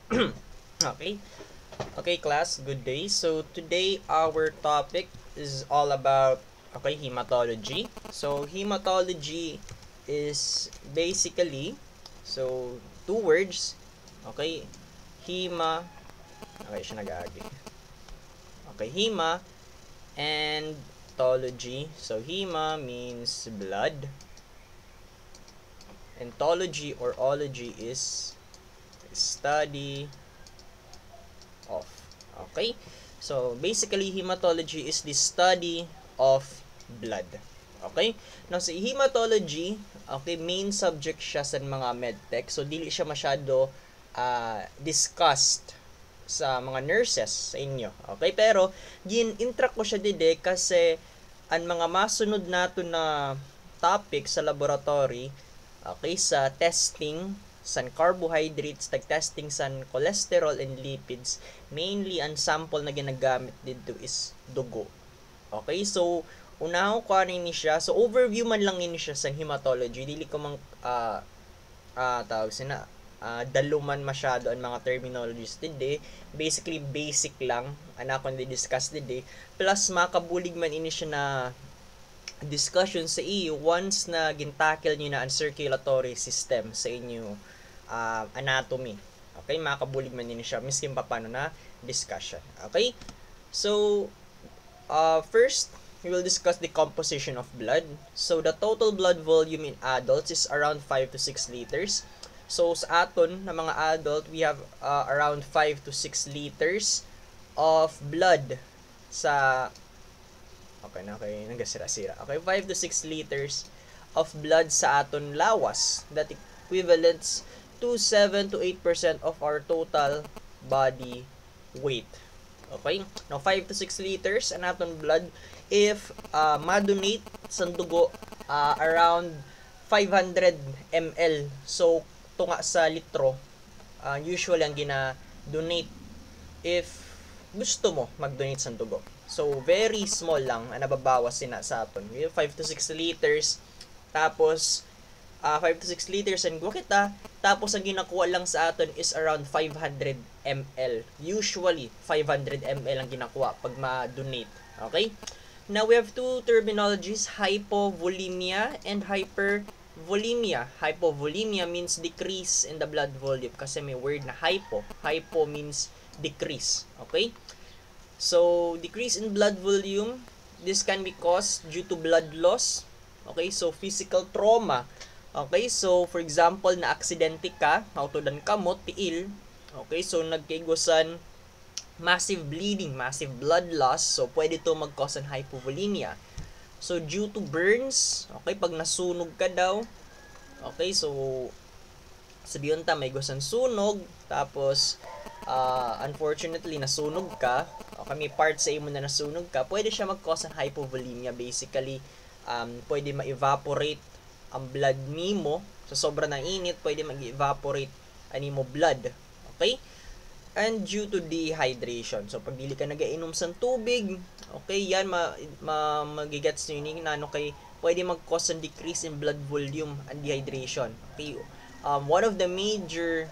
Okay. Okay, class, good day. So today our topic is all about hematology. So hematology is basically two words. Okay, hema. Okay, siya nag-agi. Okay, hema and tology. So hema means blood. Entology or ology is study of. Okay? So, basically, hematology is the study of blood. Okay? Now, sa hematology, okay, main subject siya sa mga medtech. So, dili siya masyado discussed sa mga nurses sa inyo. Okay? Pero, gin-intract ko siya dide kasi ang mga masunod nato na topic sa laboratory, okay, sa testing san carbohydrates, tag-testing san cholesterol and lipids, mainly ang sample na ginagamit dito is dugo. Okay, so unaho ko ano ini siya. So overview man lang ini siya sa hematology. Dili ko mang tawag sina daluman masyado ang mga terminologies today. Basically basic lang ana ko discuss today. Plus makabulig man ini siya na discussion sa iyo once na gintackle niyo na ang circulatory system sa inyo anatomy. Okay, makabulig man din siya miskin pa paano na discussion. Okay? So, first, we will discuss the composition of blood. So, the total blood volume in adults is around 5 to 6 liters. So, sa aton na mga adult, we have around 5 to 6 liters of blood sa nagasira-sira. Okay, 5 to 6 liters of blood sa aton lawas. That equivalents to 7 to 8% of our total body weight. Okay? Now, 5 to 6 liters ang aton blood if ma-donate sa dugo around 500 ml. So, tunga sa litro, usually ang gina-donate if gusto mo mag-donate sa dugo. So, very small lang ang nababawas sa aton. 5 to 6 liters. Tapos, 5 to 6 liters and kita. Tapos, ang ginakuha lang sa aton is around 500 ml. Usually, 500 ml ang ginakuha pag ma-donate. Okay? Now, we have two terminologies, hypovolemia and hypervolemia. Hypovolemia means decrease in the blood volume kasi may word na hypo. Hypo means decrease. Okay? So, decrease in blood volume, this can be caused due to blood loss. Okay? So, physical trauma. Okay, so for example, na aksidente ka, autodan kamot, tiil. Okay, so nagkigusan massive bleeding, massive blood loss. So pwede to mag-cause ng hypovolemia. So due to burns, okay, pag nasunog ka daw, okay, so sabihin ta may gusan sunog, tapos unfortunately nasunog ka, okay, may part sa imo na nasunog ka, pwede siya mag-cause ng hypovolemia. Basically, pwede ma-evaporate ang blood nimo sa sobra ng init, pwede mag-evaporate animo blood. Okay? And due to dehydration. So pag dili ka nagainom sa tubig, okay, yan magigets niyo ni nano kay pwede mag-cause ng decrease in blood volume and dehydration. Okay? One of the major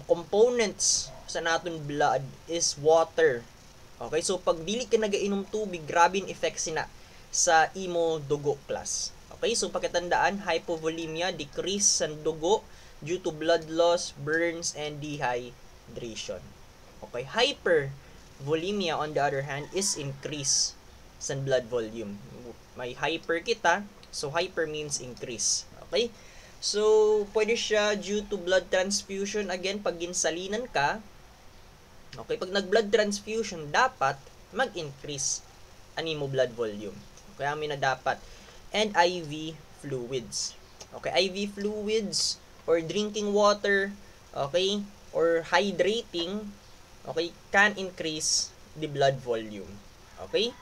components sa naton blood is water. Okay? So pag dili ka nagainom tubig, grabe ang effect sina sa imo dugo class. Okay, so pakitandaan, hypovolemia, decrease sa dugo due to blood loss, burns, and dehydration. Okay, hypervolemia on the other hand is increase sa blood volume. May hyper kita, so hyper means increase. Okay, so pwede siya due to blood transfusion. Again, pag ginsalinan ka, okay, pag nag-blood transfusion, dapat mag-increase animo blood volume. Kaya may na dapat. And IV fluids. Okay, IV fluids or drinking water, okay, or hydrating, okay, can increase the blood volume. Okay?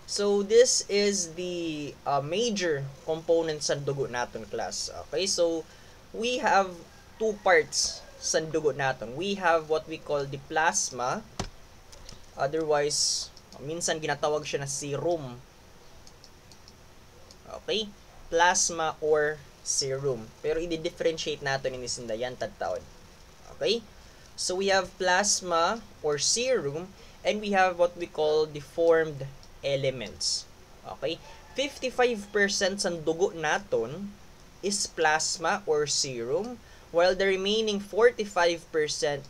So, this is the major components sa dugo naton class. Okay, so we have two parts sa dugo naton. We have what we call the plasma, otherwise, minsan ginatawag siya na serum. Okay? Plasma or serum. Pero i-differentiate natin ini sinda yan tagtaon. Okay? So we have plasma or serum, and we have what we call deformed elements. Okay? 55% sa dugo naton is plasma or serum, while the remaining 45%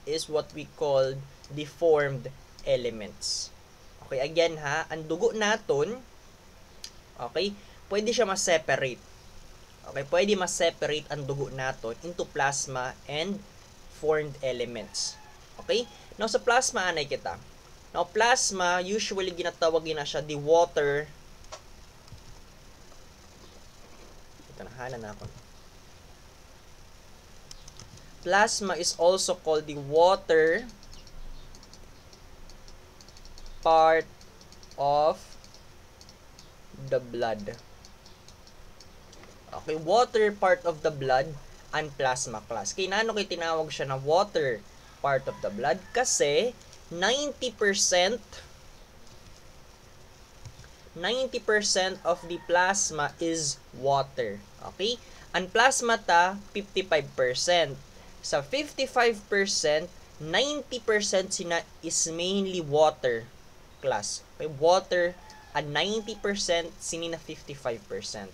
is what we call deformed elements. Okay, again ha, ang dugo naton, okay, pwede siya ma-separate. Okay, pwede ma-separate ang dugo naton into plasma and formed elements. Okay? Now, sa plasma, anay kita. Now, plasma, usually ginatawag na siya the water. Ito, nahanan na ako. Plasma is also called the water part of the blood. Okay, water part of the blood ang plasma class. Kaya nano kayo tinawag siya na water part of the blood? Kasi 90% of the plasma is water. Okay? Ang plasma ta 55%. Sa 55%, 90% sina is mainly water class. Okay? Water at 90% sini na 55%.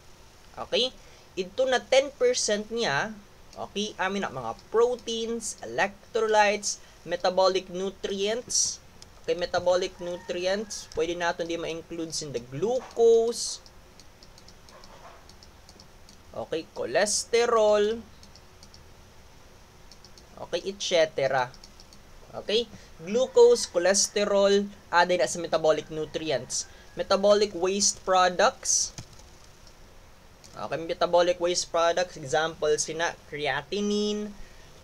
Okay? Ito na 10% niya, okay, amin na mga proteins, electrolytes, metabolic nutrients. Okay, metabolic nutrients, pwede natin di ma-include in the glucose, okay, cholesterol, okay, etc. Okay, glucose, cholesterol, add na sa metabolic nutrients. Metabolic waste products, okay, metabolic waste products, example sina creatinine,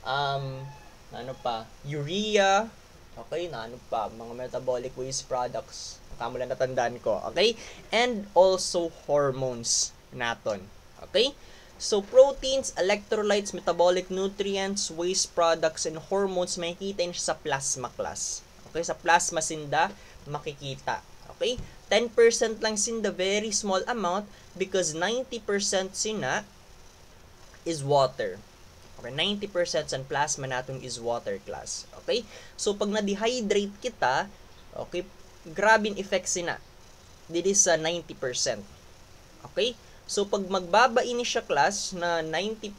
ano pa, urea, okay, ano pa, mga metabolic waste products, kamo lang natandaan ko, okay, and also hormones naton, okay. So, proteins, electrolytes, metabolic nutrients, waste products, and hormones, makikita yun sa plasma class. Okay, sa plasma sinda, makikita. Okay, 10% lang sinda, very small amount, because 90% sina is water. Okay, 90% sa plasma natin is water class. Okay, so pag na-dehydrate kita, okay, grabing effect sina. This is 90%. Okay, so pag magbaba ini siya class na 90,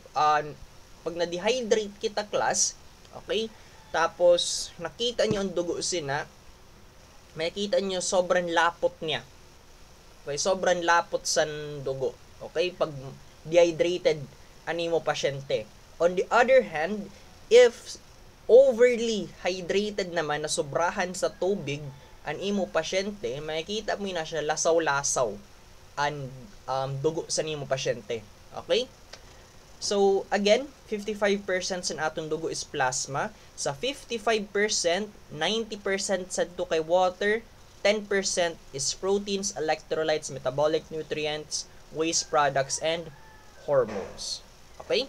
pag na-dehydrate kita class, okay, tapos nakita niyo ang dugo sina, makikita niyo sobrang lapot niya. Okay, sobrang lapot sa dugo. Okay, pag dehydrated animo pasyente. On the other hand, if overly hydrated naman na sobrahan sa tubig ang imo pasyente, makikita mo na siya lasaw-lasaw ang dugo sa nimo pasyente. Okay? So, again, 55% sa atong dugo is plasma. Sa 55%, 90% sa ito kay water, 10% is proteins, electrolytes, metabolic nutrients, waste products, and hormones. Okay?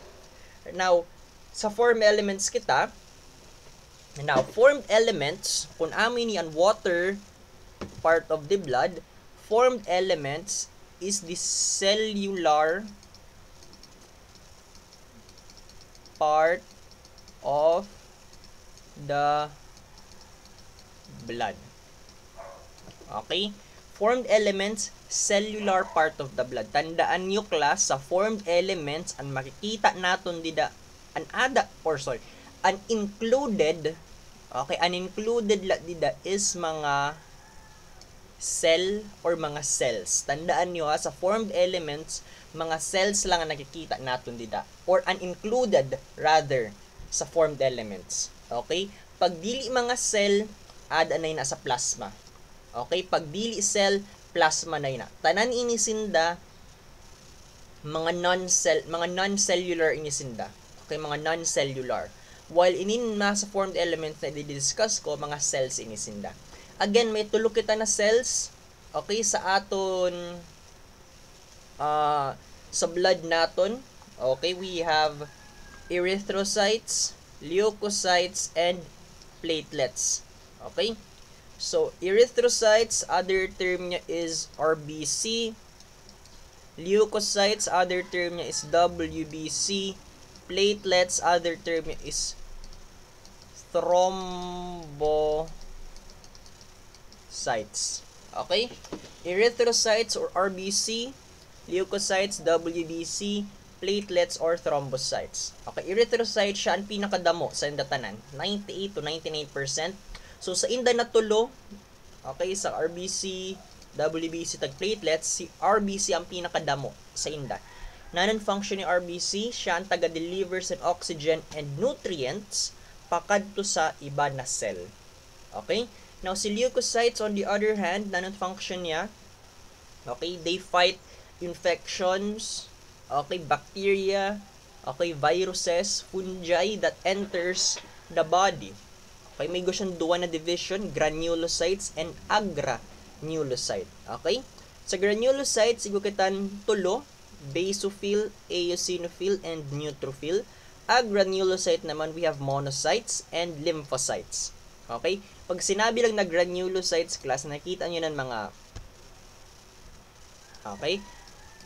Now, sa form elements kita, now, formed elements, kung amin yan water part of the blood, formed elements is the cellular part of the blood. Okay? Formed elements, cellular part of the blood. Tandaan nyo class, sa formed elements, ang makikita natin dida, an included, okay, an included dida is mga cell or mga cells. Tandaan nyo sa formed elements, mga cells lang ang nakikita natin dida. Or unincluded, rather, sa formed elements. Okay? Pag dili mga cell, add na yun sa plasma. Okay? Pag dili cell, plasma na yun. Tanan inisinda, mga non-cellular inisinda. Okay? Mga non-cellular. While inin nasa formed elements na i-discuss ko, mga cells inisinda. Again, may tulo kita na cells, okay, sa aton sa blood naton. Okay, we have erythrocytes, leukocytes, and platelets. Okay? So, erythrocytes, other term niya is RBC. Leukocytes, other term niya is WBC. Platelets, other term niya is thrombocytes. Okay? Erythrocytes or RBC, leukocytes, WBC, platelets or thrombocytes. Okay, erythrocytes siya ang pinakadamo sa indatanan, 98 to 99%. So sa inda natulo, okay, sa RBC, WBC tag platelets, si RBC ang pinakadamo sa inda. Non-functioning RBC, siya ang taga-deliver sa oxygen and nutrients pakadto sa iba na cell. Okay? Now, si leukocytes, on the other hand, non-function niya, okay, they fight infections, okay, bacteria, okay, viruses, fungi that enters the body. Okay, may siyang duwa na division, granulocytes and agranulocyte. Okay? Sa granulocytes, igukitan tulo, basophil, eosinophil, and neutrophil. Agranulocyte naman, we have monocytes and lymphocytes. Okay? Pag sinabi lang na granulocytes class, nakita nyo ng mga okay?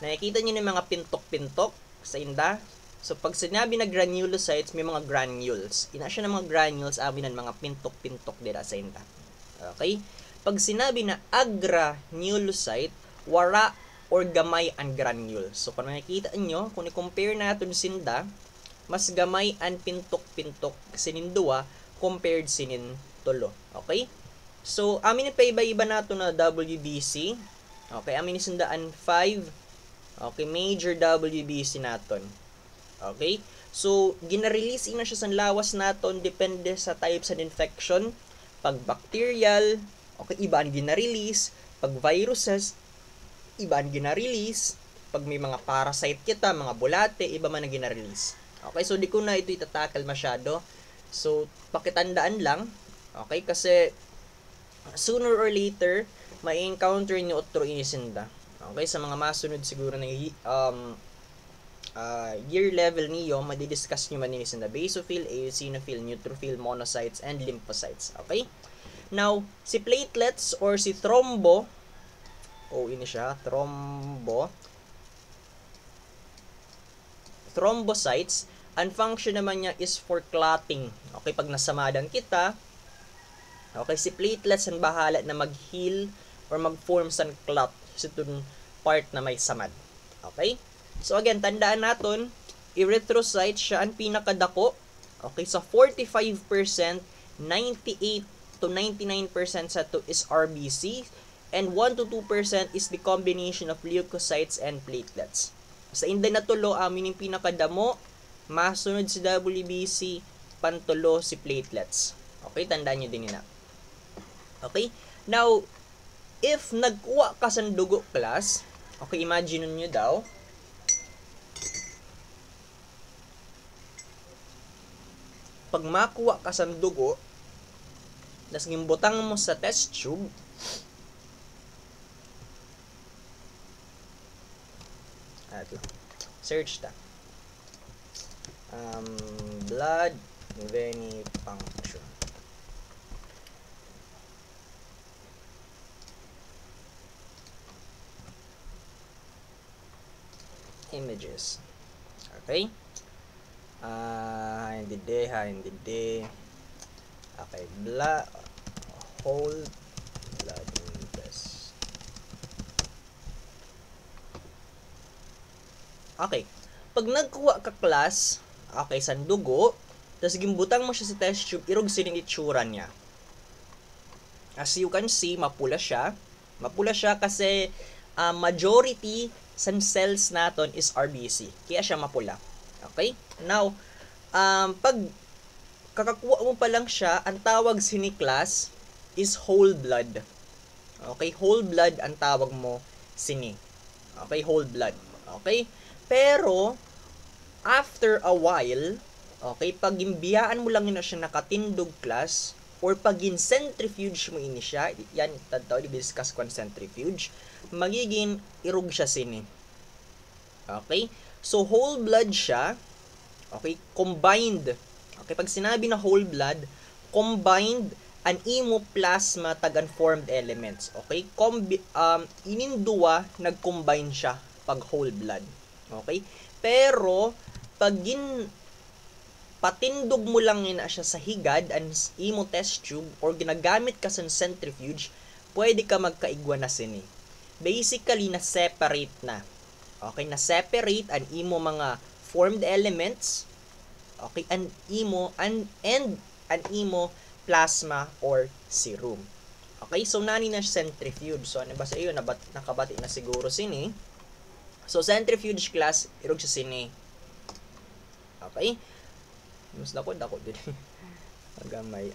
Nakikita nyo ng mga pintok-pintok sa inda. So, pag sinabi na granulocytes, may mga granules. Ina siya ng mga granules, amin ng mga pintok-pintok dira sa inda. Okay? Pag sinabi na agranulocyte, wara or gamay ang granules. So, kung nakikita nyo, kung i-compare natin sinda, mas gamay ang pintok-pintok sinindua compared sinin tulo. Okay? So, amin pa iba-iba nato na WBC. Okay, amin sindaan 5. Okay, major WBC naton. Okay? So, gina-release na siya sa lawas naton depende sa types of infection. Pag bacterial, okay, iba ang gina-release. Pag viruses, iba ang gina-release. Pag may mga parasite kita, mga bulate, iba man ang gina-release. Okay, so di ko na ito itatakal masyado. So, pakitandaan lang. Okay, kasi sooner or later, may encounter nyo otro inisinda. Okay, sa mga masunod siguro na year level niyo, madidiscuss nyo man inisinda. Basophil, eosinophil, neutrophil, monocytes, and lymphocytes. Okay? Now, si platelets or si thrombo, ini siya, thrombocytes, ang function naman niya is for clotting. Okay, pag nasamadan kita, okay, si platelets ang bahala na mag-heal or mag-form sa clot sa itong part na may samad. Okay? So again, tandaan natin, erythrocytes siya ang pinakadako. Okay, so 45%, 98 to 99% sa to is RBC, and 1 to 2% is the combination of leukocytes and platelets. Sa inday natulo, amin yung pinakadamo, masunod si WBC, pantulo si platelets. Okay, tandaan nyo din na. Okay, now, if nagkuha ka sa dugo class, okay, imagine nyo daw, pag makuha ka sa dugo, tas gimbutang mo sa test tube, search ta. Blood venipuncture. Images. Okay? Hindi de. Okay, whole blood test. Okay. Pag nagkuha ka class, okay, sa dugo, tapos gimbutang mo siya sa test tube, irog sining itsura niya. As you can see, mapula siya. Mapula siya kasi majority sa cells naton is RBC. Kaya siya mapula. Okay? Now, pag kakakuha mo pa lang siya, ang tawag sini class is whole blood. Okay? Whole blood ang tawag mo sini. Okay? Whole blood. Okay? Pero, after a while, okay, pag imbiyaan mo lang yun na siya nakatindog class, or pag in-centrifuge mo ini siya, yan, tataw, i-discuss ko ang centrifuge, magiging irog siya sini. Okay? So, whole blood siya, okay, combined. Okay, pag sinabi na whole blood, combined an hemoplasma tag-unformed elements. Okay? Ininduwa, nag-combine siya pag whole blood. Okay? Pero pag patindog mo lang ina siya sa higad ang imo test tube or ginagamit ka sa centrifuge, pwede ka magkaigwa na sini. Basically, na-separate na. Okay? Na-separate ang imo mga formed elements. Okay? And an imo plasma or serum. Okay? So, nani na centrifuge. So, ano ba sa iyo? Nakabati na siguro sini. So, centrifuge class, irog sa sini. Okay? Mas dako din. Nagamay.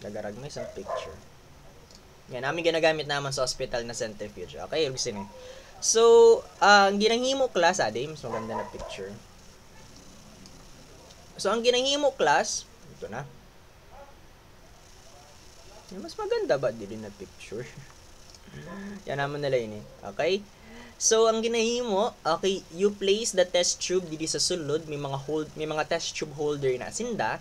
Nagaragmay sa picture. Yan, namin ginagamit naman sa hospital na centrifuge. Okay, irog sini. So, ang ginahimo class, mas maganda na picture. So, ang ginahimo class, ito na. Mas maganda ba din na picture? Yan naman nila yun eh. Okay? So, ang ginahimo, okay, you place the test tube dito sa sulod, may mga test tube holder na sinda,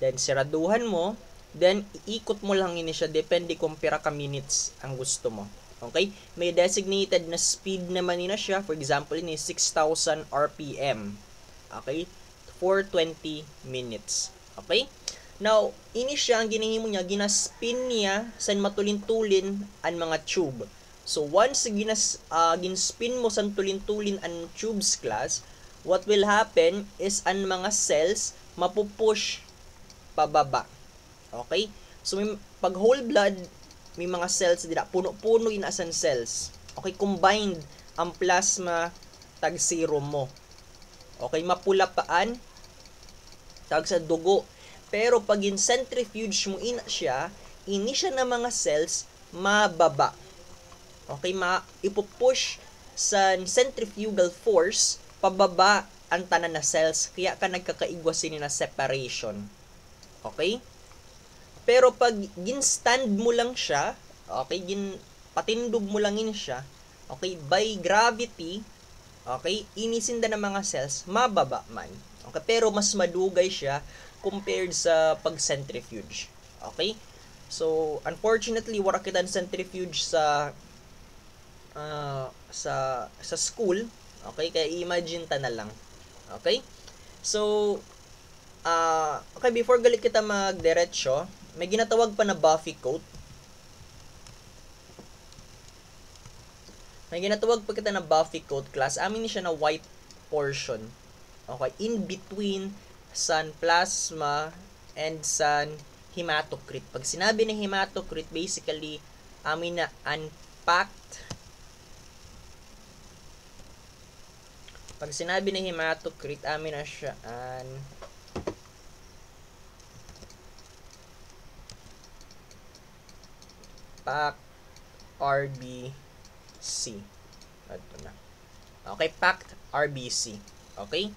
then siraduhan mo, then iikot mo lang ini siya, depende kung pira ka minutes ang gusto mo. Okay? May designated na speed naman nila siya, for example, ini 6,000 RPM. Okay? For 20 minutes. Okay? Now, ini siya, ang ginahimo niya, ginaspin niya sa matulin-tulin ang mga tube. So, once ginspin mo sa tulin-tulin ang tubes class, what will happen is ang mga cells mapupush pababa. Okay? So, pag whole blood, may mga cells dira, puno-puno inasan cells. Okay? Combined ang plasma tag serum mo. Okay? Mapula paan tag sa dugo. Pero pag in centrifuge mo ina siya, ini siya na mga cells mababa. Okay, ipupush sa centrifugal force pababa ang tanan na cells, kaya ka nagkakaigwa sini na separation. Okay? Pero pag ginstand mo lang siya, okay, patindog mo lang siya, okay, by gravity, okay, inisinda ng mga cells mababa man. Okay, pero mas madugay siya compared sa pag-centrifuge. Okay? So, unfortunately, wala kita centrifuge sa school. Okay? Kaya imagine ta na lang. Okay? So, okay, before galit kita magdiretso, may ginatawag pa na Buffy coat. May ginatawag pa kita na Buffy coat class. Amin siya na white portion. Okay? In between sun plasma and sun hematocrit. Pag sinabi na hematocrit, basically, amin na unpacked. Pag sinabi na hematocrit, amin na siya packed RBC. Ito na. Okay, packed RBC. Okay?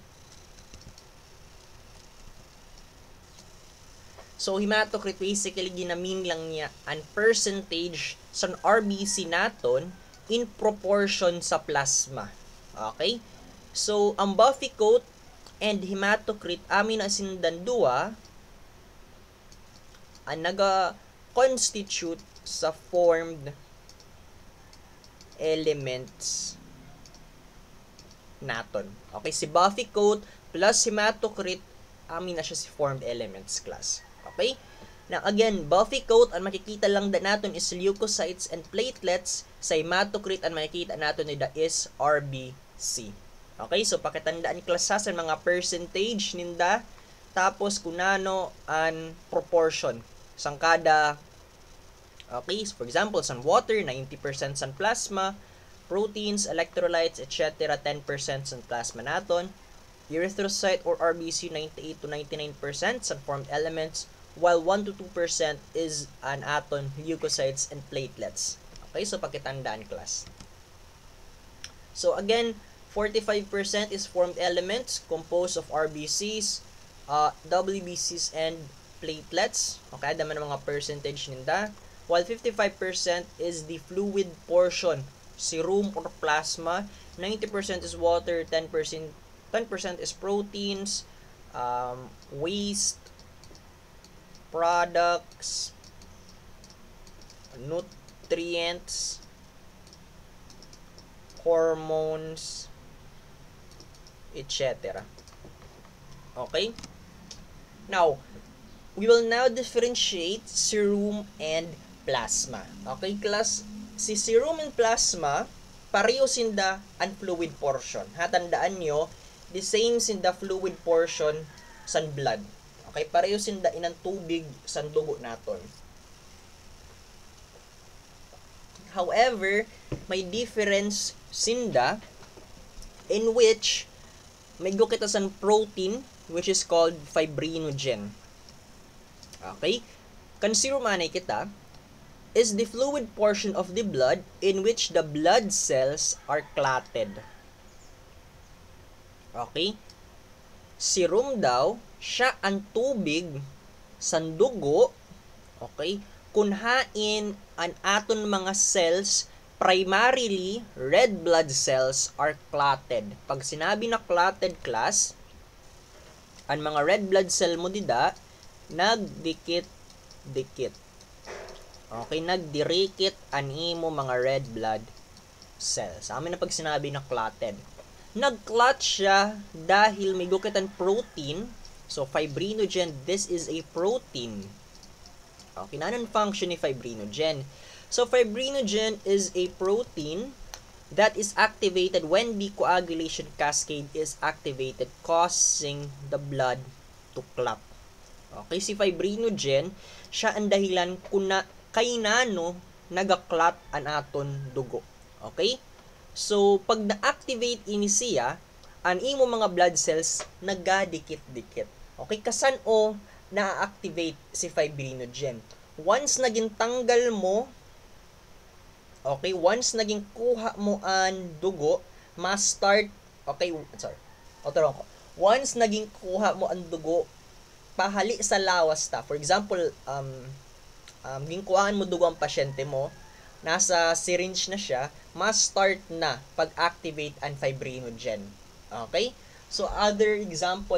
So, hematocrit, basically, ginamin lang niya ang percentage sa RBC naton in proportion sa plasma. Okay? So, ang Buffy coat and hematocrit, amin na sindan dua, ang naga-constitute sa formed elements naton. Okay? Si Buffy coat plus hematocrit, amin na siya si formed elements class. Okay? Now, again, Buffy coat, ang makikita lang natin is leukocytes and platelets. Sa hematocrit, ang makikita natin is RBC. Okay? So, pakitandaan klasa sa mga percentage ninda. Tapos, kunano ang proportion. Sang kada, okay? So, for example, sa water, 90% sa plasma. Proteins, electrolytes, etc. 10% sa plasma naton. Erythrocyte or RBC, 98 to 99% sa formed elements, while 1 to 2% is an aton, leukocytes, and platelets. Okay, so pakitandaan class. So again, 45% is formed elements composed of RBCs, WBCs, and platelets. Okay, dama ng mga percentage ninda. While 55% is the fluid portion, serum or plasma. 90% is water, 10% is proteins, waste products, nutrients, hormones, etc. Okay? Now, we will now differentiate serum and plasma. Okay, class? Si serum and plasma, pareho sinda ang fluid portion. Ha, tandaan nyo, the same sinda fluid portion sa blood. Okay, pareho sinda inang tubig sa dugo naton. However, may difference sinda in which may go kita sa protein which is called fibrinogen. Okay? Kan serum anay kita is the fluid portion of the blood in which the blood cells are clotted. Okay? Serum daw, siya ang tubig sa dugo, okay, kunhain ang aton mga cells, primarily red blood cells are clotted. Pag sinabi na clotted, class, ang mga red blood cell mo dida nagdikit-dikit. Okay, nagdirikit ang imo mga red blood cells. Sa amin na pag sinabi na clotted, nag-clot siya dahil may gukitan protein. So fibrinogen, this is a protein. Okay, nanon function ni fibrinogen? So fibrinogen is a protein that is activated when the coagulation cascade is activated, causing the blood to clot. Okay, si fibrinogen, siya ang dahilan kung kay nano nagaklat ang aton dugo. Okay? So, pag na-activate ini siya, ang imo mga blood cells nagadikit-dikit. Okay? Kasan o na-activate si fibrinogen? Once naging tanggal mo, okay, once naging kuha mo ang dugo, ma-start, okay, sorry, otorong ko. Once naging kuha mo ang dugo, pahali sa lawas ta. For example, ginkuhaan mo dugo ang pasyente mo, nasa syringe na siya, ma-start na pag-activate ang fibrinogen. Okay? So, other example,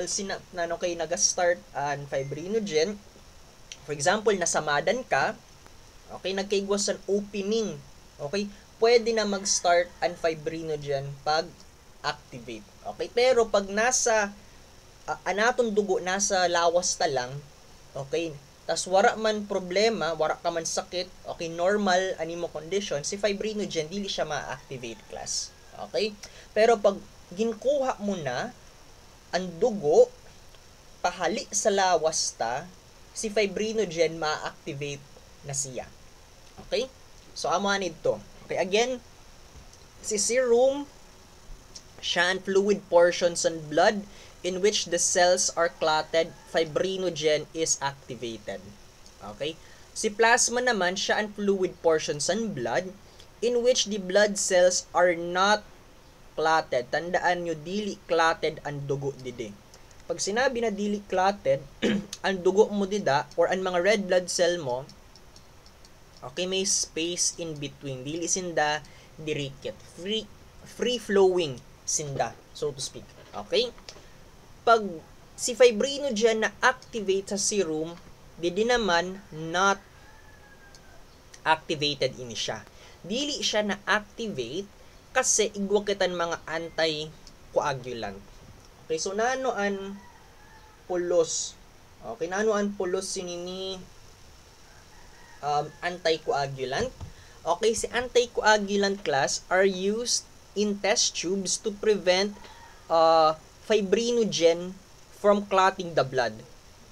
nano kayo nag-start ang fibrinogen. For example, nasamadan ka, okay, nagkaigwas ang opening, okay, pwede na mag-start ang fibrinogen pag-activate. Okay? Pero pag nasa anatong dugo nasa lawas ta lang, okay, tas wara man problema, wara ka man sakit, okay, normal animo condition, si fibrinogen dili siya ma-activate, class. Okay? Pero pag ginkuha mo na ang dugo pahali sa lawas ta, si fibrinogen ma-activate na siya. Okay? So amo nito. Okay, again, si serum siya ang fluid portion sa blood in which the cells are clotted, fibrinogen is activated. Okay? Si plasma naman, siya ang fluid portion sa blood in which the blood cells are not clotted. Tandaan nyo, dili clotted ang dugo dide. Pag sinabi na dili clotted, ang dugo mo dida, or ang mga red blood cell mo, okay, may space in between. Dili sinda dirikit. Free flowing sinda, so to speak. Okay? Pag si fibrinogen na activate sa serum, di naman not activated ini siya. Dili siya na activate kasi igwa kitan mga anti-coagulant. Okay, so nano an pulos. Okay, nano an pulos sinini anti-coagulant. Okay, si anti-coagulant, class, are used in test tubes to prevent fibrinogen from clotting the blood.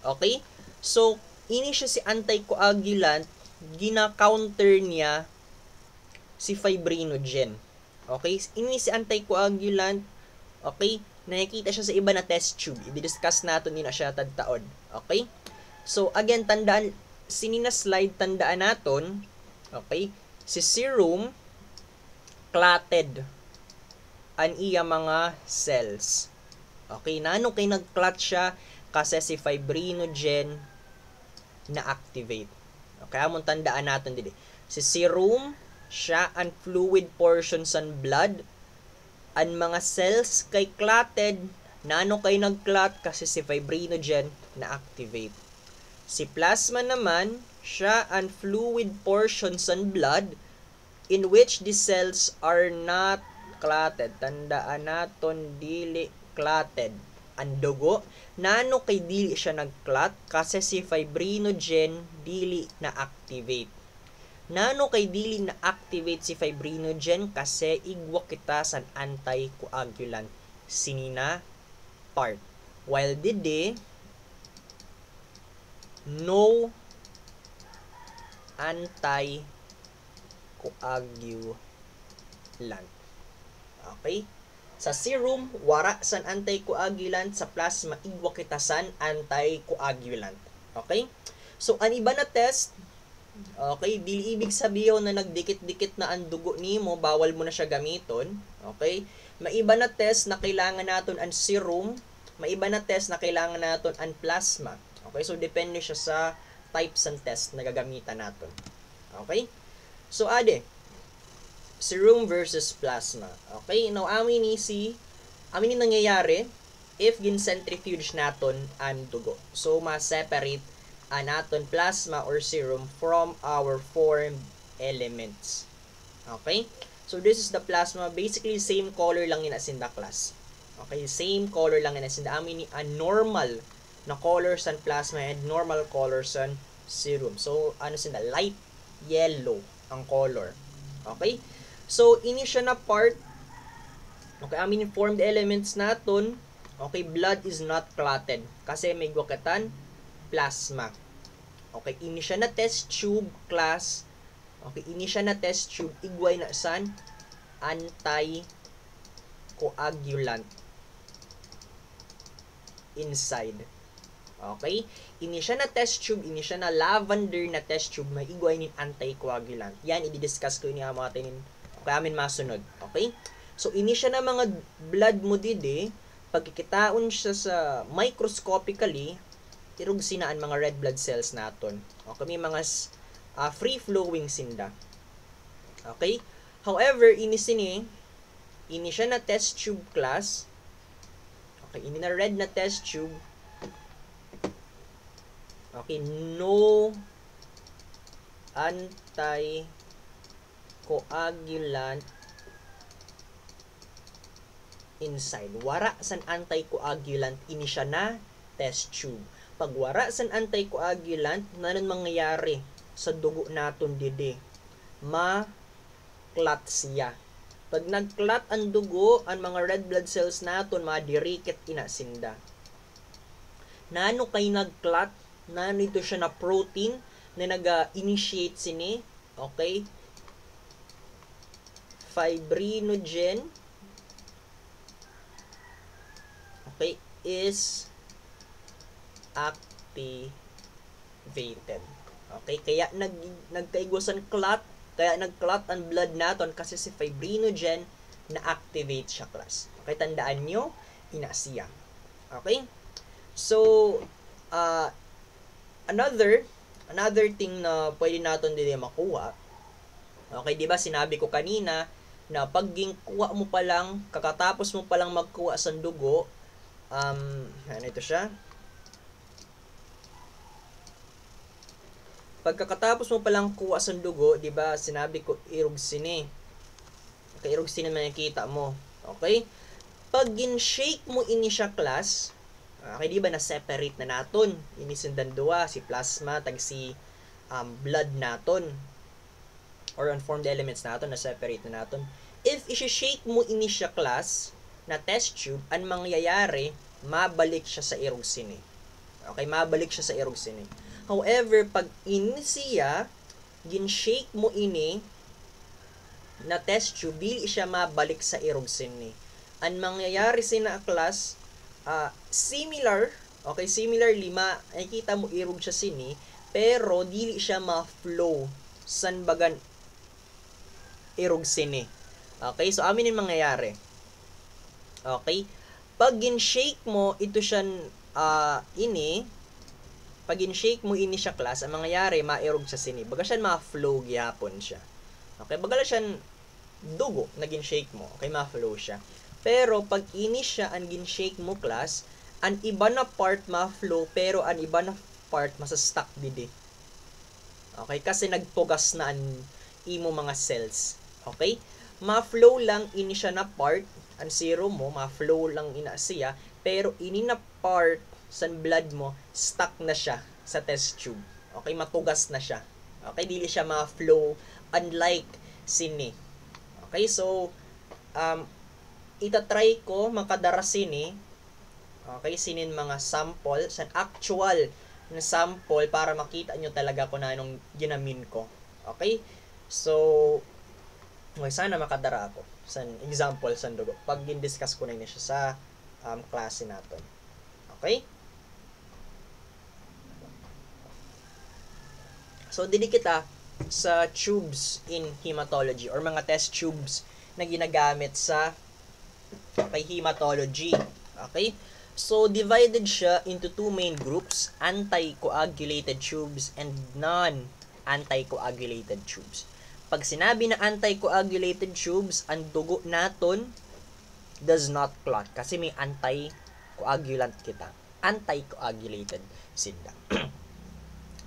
Okay? So, ini siya si anticoagulant, gina-counter niya si fibrinogen. Okay? Ini si anticoagulant, okay? Nakikita siya sa iba na test tube. I-discuss natin din na siya tagtaon. Okay? So, again, tandaan, sinina slide, tandaan natin, okay? Si serum, clotted ang iya mga cells. Okay, nano kay nag-clot siya kasi si fibrinogen na-activate. Okay, amon tandaan natin dili. Si serum, siya ang fluid portion sa blood. Ang mga cells kay clotted, nano kay nag-clot kasi si fibrinogen na-activate. Si plasma naman, siya ang fluid portion sa blood in which the cells are not clotted. Tandaan naton dili clotted ang dugo. Nano kay dili siya nag-clot? Kasi si fibrinogen dili na-activate. Nano kay dili na-activate si fibrinogen? Kasi igwa kita sa anticoagulant. Sinina part. While didi, no anticoagulant. Okay? Sa serum, wara san anticoagulant. Sa plasma, igwa kita san anticoagulant. Okay? So, ang iba na test, okay, dili ibig sabihin na nagdikit-dikit na ang dugo nimo, bawal mo na siya gamiton. Okay? Maiba na test na kailangan naton ang serum, maiba na test na kailangan naton ang plasma. Okay? So, depende siya sa types ng test na gagamitan naton. Okay? So, ade, serum versus plasma. Okay? Now, amin ni nangyayari if gin-centrifuge naton ang dugo. So, ma-separate naton plasma or serum from our formed elements. Okay? So, this is the plasma. Basically, same color lang yun as in the class. Okay? Same color lang yun as in the amin ni normal na colors and plasma and normal colors and serum. So, ano sin the light yellow ang color. Okay? So, ini siya na part. Okay, amin formed elements naton. Okay, blood is not clotted kasi may gwakatan plasma. Okay, ini siya na test tube class. Okay, ini siya na test tube igway na san anticoagulant inside. Okay? Ini siya na test tube, ini siya na lavender na test tube, may igway ni anticoagulant. Yan, i-discuss ko ini mga tinin. Okay, amin masunod. Okay? So, ini siya na mga blood mo didi, pagkikitaon siya sa microscopically, irog sinaan mga red blood cells naton. Okay, may mga free-flowing sinda. Okay? However, ini siya na test tube class. Okay, ini na red na test tube. Okay, no anticoagulant inside. Wara san anticoagulant ini siya na test tube. Pag wara san anticoagulant, nanon mangyayari sa dugo naton didi? Ma-clot siya. Pag nag-clot ang dugo, ang mga red blood cells naton madirikit inasinda. Nano kay nag-clot? Nandito siya na protein na nag-initiate sini. Okay? Fibrinogen. Okay? Is activated. Okay? Kaya nagkaigwasan clot. Kaya nag-clot ang blood naton kasi si fibrinogen na-activate siya class. Okay? Tandaan nyo, inasiya. Okay? So, another thing na pwede natin din makuha. Okay, 'di ba sinabi ko kanina na pag kuha mo pa lang, kakatapos mo pa lang magkuha sa dugo, ano ito siya? Pagkatapos mo pa lang kuha sa dugo, 'di ba? Sinabi ko irugsin eh. Okay, irugsin na makikita mo. Okay? Pag gin-shake mo ini siya class, okay, di ba na-separate na naton? Inisindan duwa, si plasma, tag si blood naton. Or unformed elements naton, na-separate na naton. If isi-shake mo ini siya class, na test tube, ang mangyayari, mabalik siya sa irugsin eh. Okay, mabalik siya sa irugsin eh. However, pag ini siya, gin-shake mo ini, na test tube, dili siya mabalik sa irugsin eh. Ang mangyayari sina class, similar, okay, similarly, nakikita mo irog siya sini, pero dili siya ma-flow san bagan irog sini. Okay, so amin yung mangyayari. Okay, pag gin-shake mo, ito siya, pag gin-shake mo ini siya class, ang mangyayari, ma-irog siya sini. Baga siya ma-flow gyapon siya. Okay, baga siya dugo na gin-shake mo. Okay, ma-flow siya. Pero pag ini siya ang gin-shake mo class, ang iba na part ma-flow pero ang iba na part masa-stuck didi. Okay, kasi nagtugas na ang imo mga cells. Okay? ma-flow lang ini siya na part, ang serum mo, ma-flow lang ina siya, pero ini na part sa blood mo, stuck na siya sa test tube. Okay, matugas na siya. Okay, dili siya ma-flow unlike sini. Okay, so itatry ko makadara sini. Okay, sinin mga sample, sa actual na sample para makita nyo talaga kung anong ginamin ko. Okay? So, okay, sana makadara ako sa example sa dugo. Pag discuss ko na yun siya sa klase natin. Okay? So, dili kita sa tubes in hematology or mga test tubes na ginagamit sa hematology. Okay? So, divided siya into two main groups, anticoagulated tubes and non-anticoagulated tubes. Pag sinabi na anticoagulated tubes, ang dugo naton does not clot kasi may anticoagulant kita. Anticoagulated sinda.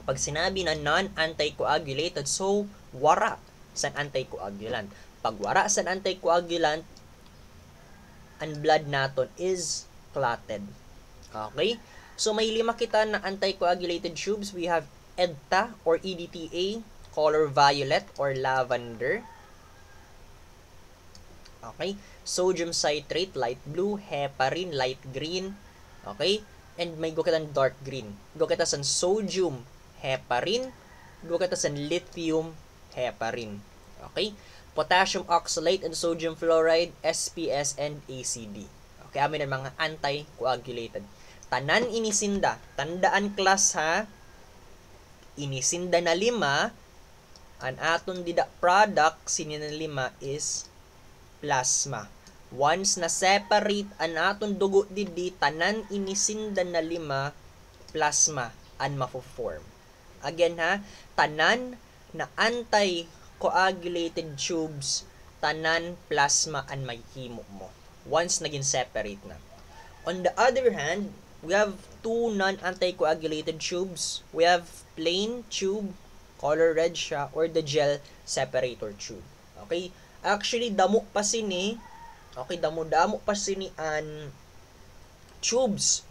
Pag sinabi na non-anticoagulated, so wara sa anticoagulant. Pag wara sa anticoagulant, ang blood naton is clotted. Okay? So, may 5 kita na anticoagulated tubes. We have EDTA or EDTA, color violet or lavender. Okay? Sodium citrate, light blue. Heparin, light green. Okay? And may go kitang dark green. Go kita sa sodium heparin. Go kita sa lithium heparin. Okay? Potassium oxalate and sodium fluoride, SPS and ACD. Okay, amin ang mga anticoagulated. Tanan inisinda. Tandaan class ha. Inisinda na 5. Ang aton dida product sinin na 5 is plasma. Once na separate ang aton dugo didi, tanan inisinda na 5 plasma ang mafo-form. Again ha, tanan na anticoagulated tubes, tanan plasma ang may himo mo. Once naging separate na. On the other hand, we have 2 non-anticoagulated tubes. We have plain tube, color red siya, or the gel separator tube. Okay? Actually, damo pa sini. Okay, damo-damo pa sini an tubes.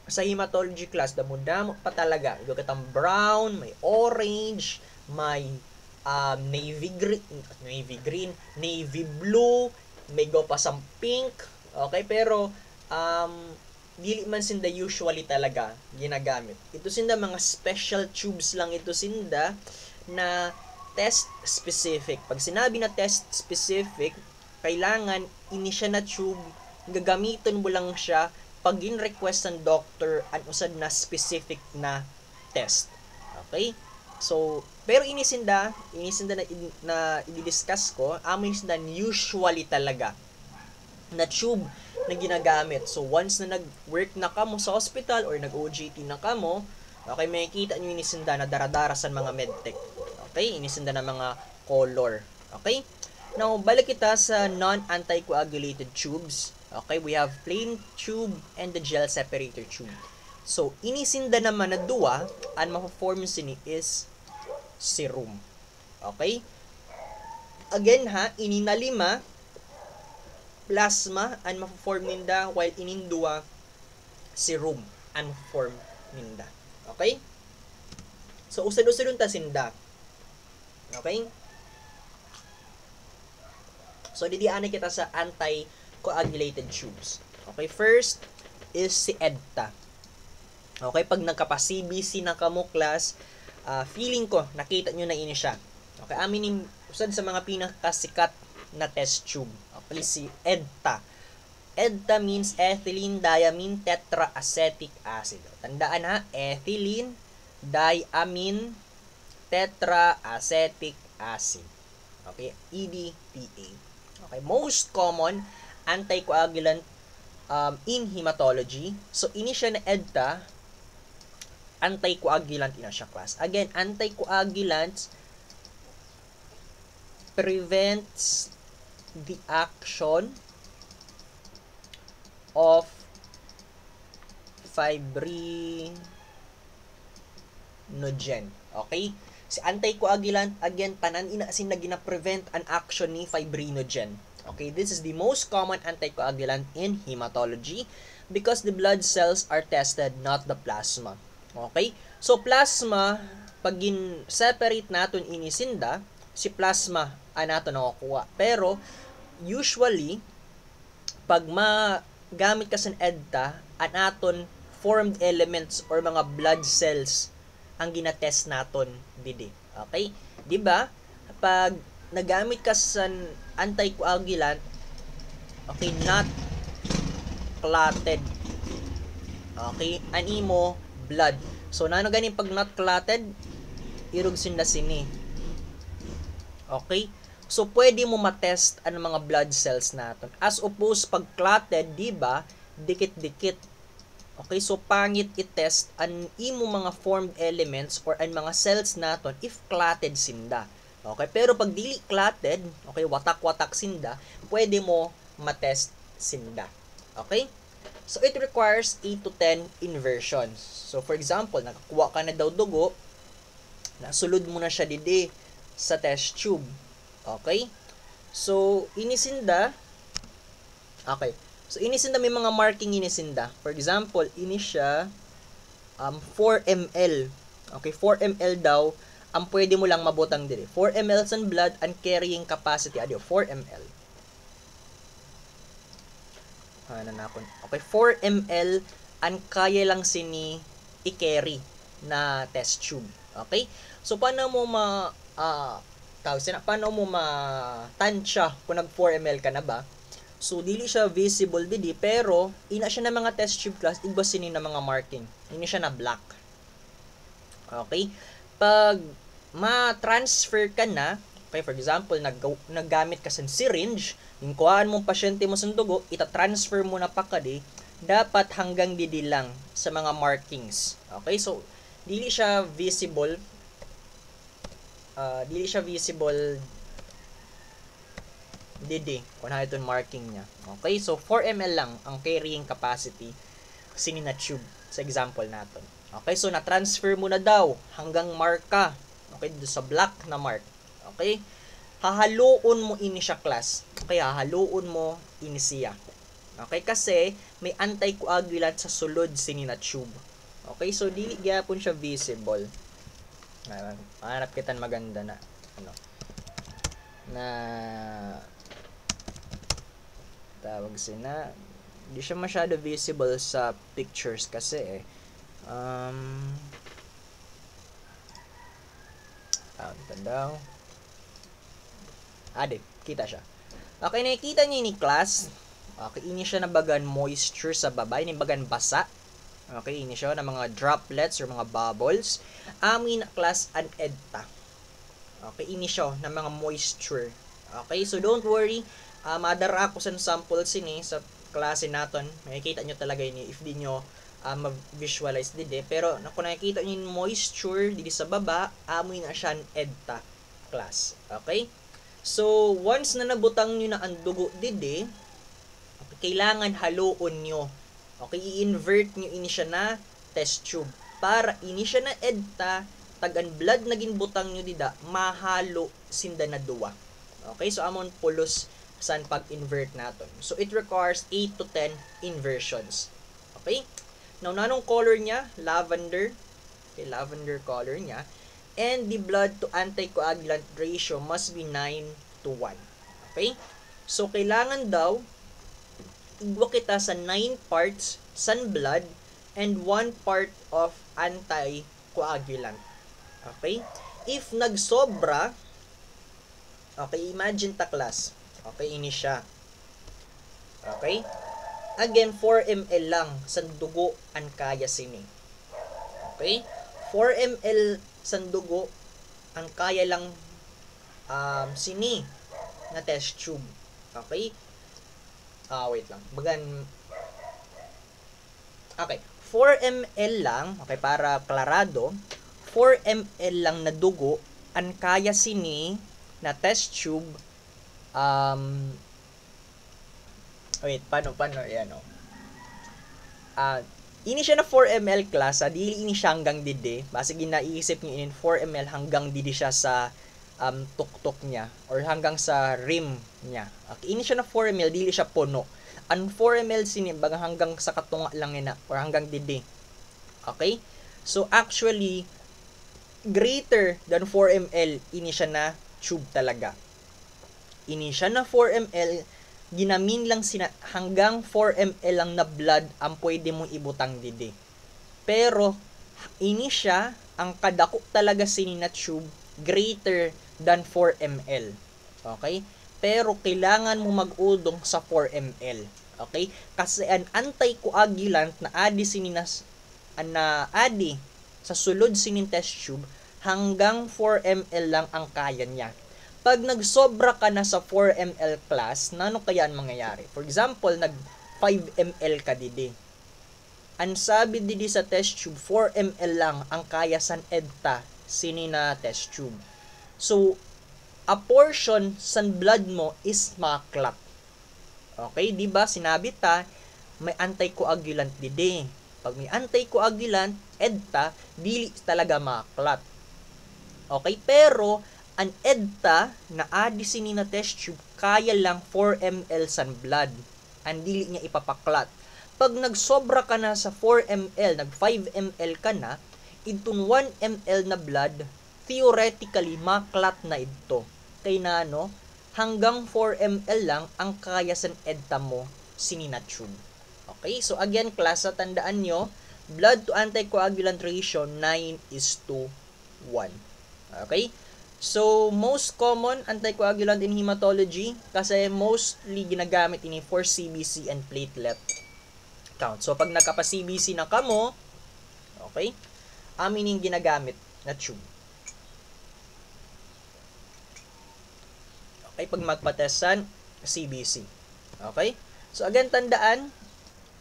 Sa hematology class, damo-damo pa talaga. Ito katang brown, may orange, may navy green, navy blue, may go pa sa pink. Okay, pero dili man sinda usually talaga ginagamit. Ito sinda mga special tubes lang ito sinda na test specific. Pag sinabi na test specific, kailangan ini siya na tube, gagamitin mo lang siya pag in-request ng doctor an usad na specific na test. Okay? So, pero inisinda na i-discuss ko, inisinda usually talaga na tube na ginagamit. So, once na nag-work na kamo sa hospital or nag-OJT na kamo, okay, may kita nyo inisinda na daradara sa mga medtech. Okay, inisinda na mga color. Okay? Now, balik kita sa non-anticoagulated tubes. Okay, we have plain tube and the gel separator tube. So, inisinda naman na duwa, ang ma-form sini is serum. Okay? Again ha, ini na 5 plasma ang ma-form ninda while inindua serum ang form ninda. Okay? So, usad-usad ta sinda. Okay? So, didianay kita sa anticoagulated tubes. Okay, first is si EDTA. Okay, pag nagkapa-CBC na kamo class, feeling ko, nakita nyo na ini siya. Okay, amin usad sa mga pinakasikat na test tube. Okay, si EDTA. EDTA means ethylene diamine tetraacetic acid. Tandaan ha, ethylene diamine tetraacetic acid. Okay, EDTA. Okay, most common anticoagulant in hematology. So, ini siya na EDTA, anticoagulant ina siya class. Again, anticoagulants prevents the action of fibrinogen. Okay? Si anticoagulant, again, tanan ina sin na gina-prevent an action ni fibrinogen. Okay, this is the most common anticoagulant in hematology because the blood cells are tested, not the plasma. Okay? So, plasma, pag separate natin inisinda, si plasma nato nakukuha. Pero, usually, pag magamit ka sa EDTA, anaton formed elements or mga blood cells ang ginatest naton didi. Okay? 'Di ba? Pag nagamit ka sa anticoagulant, okay, not clotted. Okay? Animo blood. So nano ganin pag not clotted, irog sinda sini. Okay? So pwede mo matest ang mga blood cells naton. As opposed pag clotted, 'di ba? Dikit-dikit. Okay, so pangit i-test ang imo mga formed elements or ang mga cells naton if clotted sinda. Okay, pero pag dili clotted, okay, watak-watak sinda, pwede mo matest sinda. Okay? So it requires 8 to 10 inversions. So for example, nakakuha ka na daw dugo, nasulod mo na siya didi sa test tube. Okay? So inisinda, okay. So, inisinda may mga marking inisinda. For example, ini siya 4 ml. Okay, 4 ml daw ang pwede mo lang mabutang diri. 4 ml sa blood and carrying capacity. 4 ml. Okay, 4 ml ang kaya lang sini i-carry na test tube. Okay? So, paano mo paano mo matansya kung nag 4 ml ka na ba? So, dili siya visible didi, pero ina siya na mga test tube class, iba sini na mga marking. Ini siya na black. Okay? Pag ma-transfer ka na, okay, for example, naggamit ka sa syringe, yung kuhaan mong pasyente mo sa dugo, ita-transfer mo na pa kadi, dapat hanggang didi lang sa mga markings. Okay? So, dili siya visible didi kung na itong marking niya. Okay, so 4 ml lang ang carrying capacity sini na tube sa example natin. Okay, so na-transfer mo na daw hanggang marka. Okay, dito sa black na mark. Okay, hahaluon mo ini siya class. Okay, hahaluon mo ini siya. Okay, kasi may anticoagulant sa sulod sini na tube. Okay, so dili gyapon siya visible. Hanap kita maganda na tawag sina, di siya masyado visible sa pictures kasi daw kita siya. Okay, nakikita niyo ni class. Okay, ini siya na bagan moisture sa baba, ini bagan basa. Okay, ini siya na mga droplets or mga bubbles. Amin class an EDTA. Okay, ini siya na mga moisture. Okay, so don't worry. Madara ako sa sample sini sa klase naton. Makikita nyo talaga yun if di nyo ma-visualize didi. Pero kung nakikita nyo yung moisture didi sa baba, amoy na siya EDTA class. Okay? So, once na nabutang nyo na ang dugo didi, okay, kailangan haluon nyo. Okay, i-invert nyo ini siya na test tube. Para ini siya na EDTA, tagan blood na ginbutang nyo dida, mahalo sinda na duwa. Okay, so amon pulos san pag-invert naton. So, it requires 8 to 10 inversions. Okay? Now, nanong color niya? Lavender. Okay, lavender color niya. And the blood to anticoagulant ratio must be 9 to 1. Okay? So, kailangan daw igwa kita sa 9 parts san blood and 1 part of anticoagulant. Okay? If nagsobra, okay, imagine ta class. Okay, ini siya. Okay? Again, 4 ml lang sa dugo ang kaya sini. Okay? 4 ml sa dugo ang kaya lang sini na test tube. Okay? Wait lang. Okay. 4 ml lang, okay, para klarado, 4 ml lang na dugo ang kaya sini na test tube. Wait, paano yan, Ini siya na 4 ml class, dili ini siya hanggang didi. Basta ginaiisip niyo in 4 ml hanggang didi siya sa tuktok niya or hanggang sa rim niya. Okay, ini siya na 4 ml, dili siya puno. Ang 4 ml sini baga hanggang sa katunga lang ina or hanggang didi. Okay? So actually greater than 4 ml ini siya na tube talaga. Ini siya na 4 ml, ginamin lang hanggang 4 ml lang na blood ang pwede mong ibutang didi. Pero ini siya ang kadako talaga sini na tube greater than 4 ml. Okay? Pero kailangan mo mag-udong sa 4 ml. Okay? Kasi an anticoagulant na adi sini na adi sa sulod sining test tube hanggang 4 ml lang ang kaya niya. Pag nagsobra ka na sa 4 ml class, nano kaya ang mangyayari? For example, nag 5 ml ka didi. Ang sabi didi sa test tube, 4 ml lang ang kaya san EDTA sini na test tube. So, a portion san blood mo is maklat. Okay, di ba? Sinabi ta, may anticoagulant didi. Pag may anticoagulant, EDTA, dili talaga maklat. Okay, pero ang EDTA na adi sini na test tube kaya lang 4 ml san blood. Ang dili niya ipapaklat. Pag nagsobra ka na sa 4 ml, nag 5 ml ka na, itong 1 ml na blood, theoretically maklat na ito. Kay na hanggang 4 ml lang ang kaya san EDTA mo sini na tube. Okay, so again class, tandaan nyo, blood to anticoagulant ratio 9:1. Okay? So, most common anticoagulant in hematology kasi mostly ginagamit ini for CBC and platelet count. So, pag nagkapa-CBC na kamo, okay, amin yung ginagamit na tube. Okay, pag magpatesan, CBC. Okay? So, again, tandaan,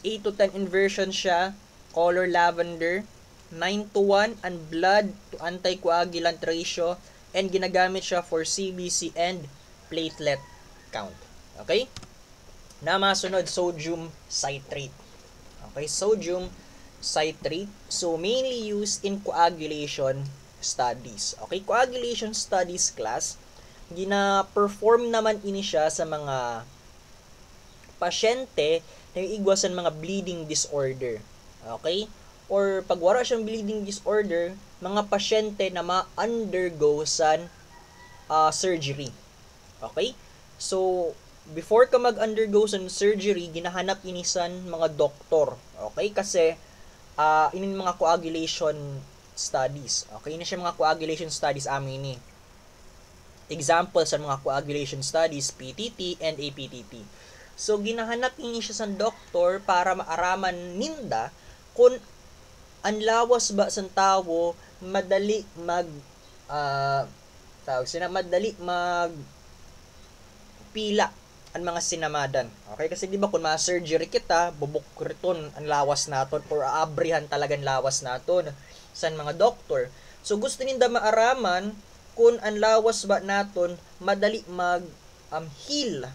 8 to 10 inversion siya, color lavender, 9:1 ang blood to anticoagulant ratio, and ginagamit siya for CBC and platelet count. Okay? Na masunod, sodium citrate. Okay, sodium citrate. So, mainly used in coagulation studies. Okay, coagulation studies class, gina-perform naman ini siya sa mga pasyente na iigwasan mga bleeding disorder. Okay? Or pag wala siyang bleeding disorder, mga pasyente na ma-undergo san surgery. Okay? So, before ka mag-undergo san surgery, ginahanap inisan mga doktor. Okay? Kasi, inin mga coagulation studies. Okay? Ini siya mga coagulation studies amin ni. Examples sa mga coagulation studies, PTT and APTT. So, ginahanap ini siya sa doktor para maaraman ninda kung ang lawas ba sa tawo madali pila ang mga sinamadan. Okay, kasi di ba kung ma-surgery kita, bubukriton ang lawas naton or aabrihan talagang lawas naton sa mga doktor. So gusto ninda maaraman kung ang lawas ba naton madali heal.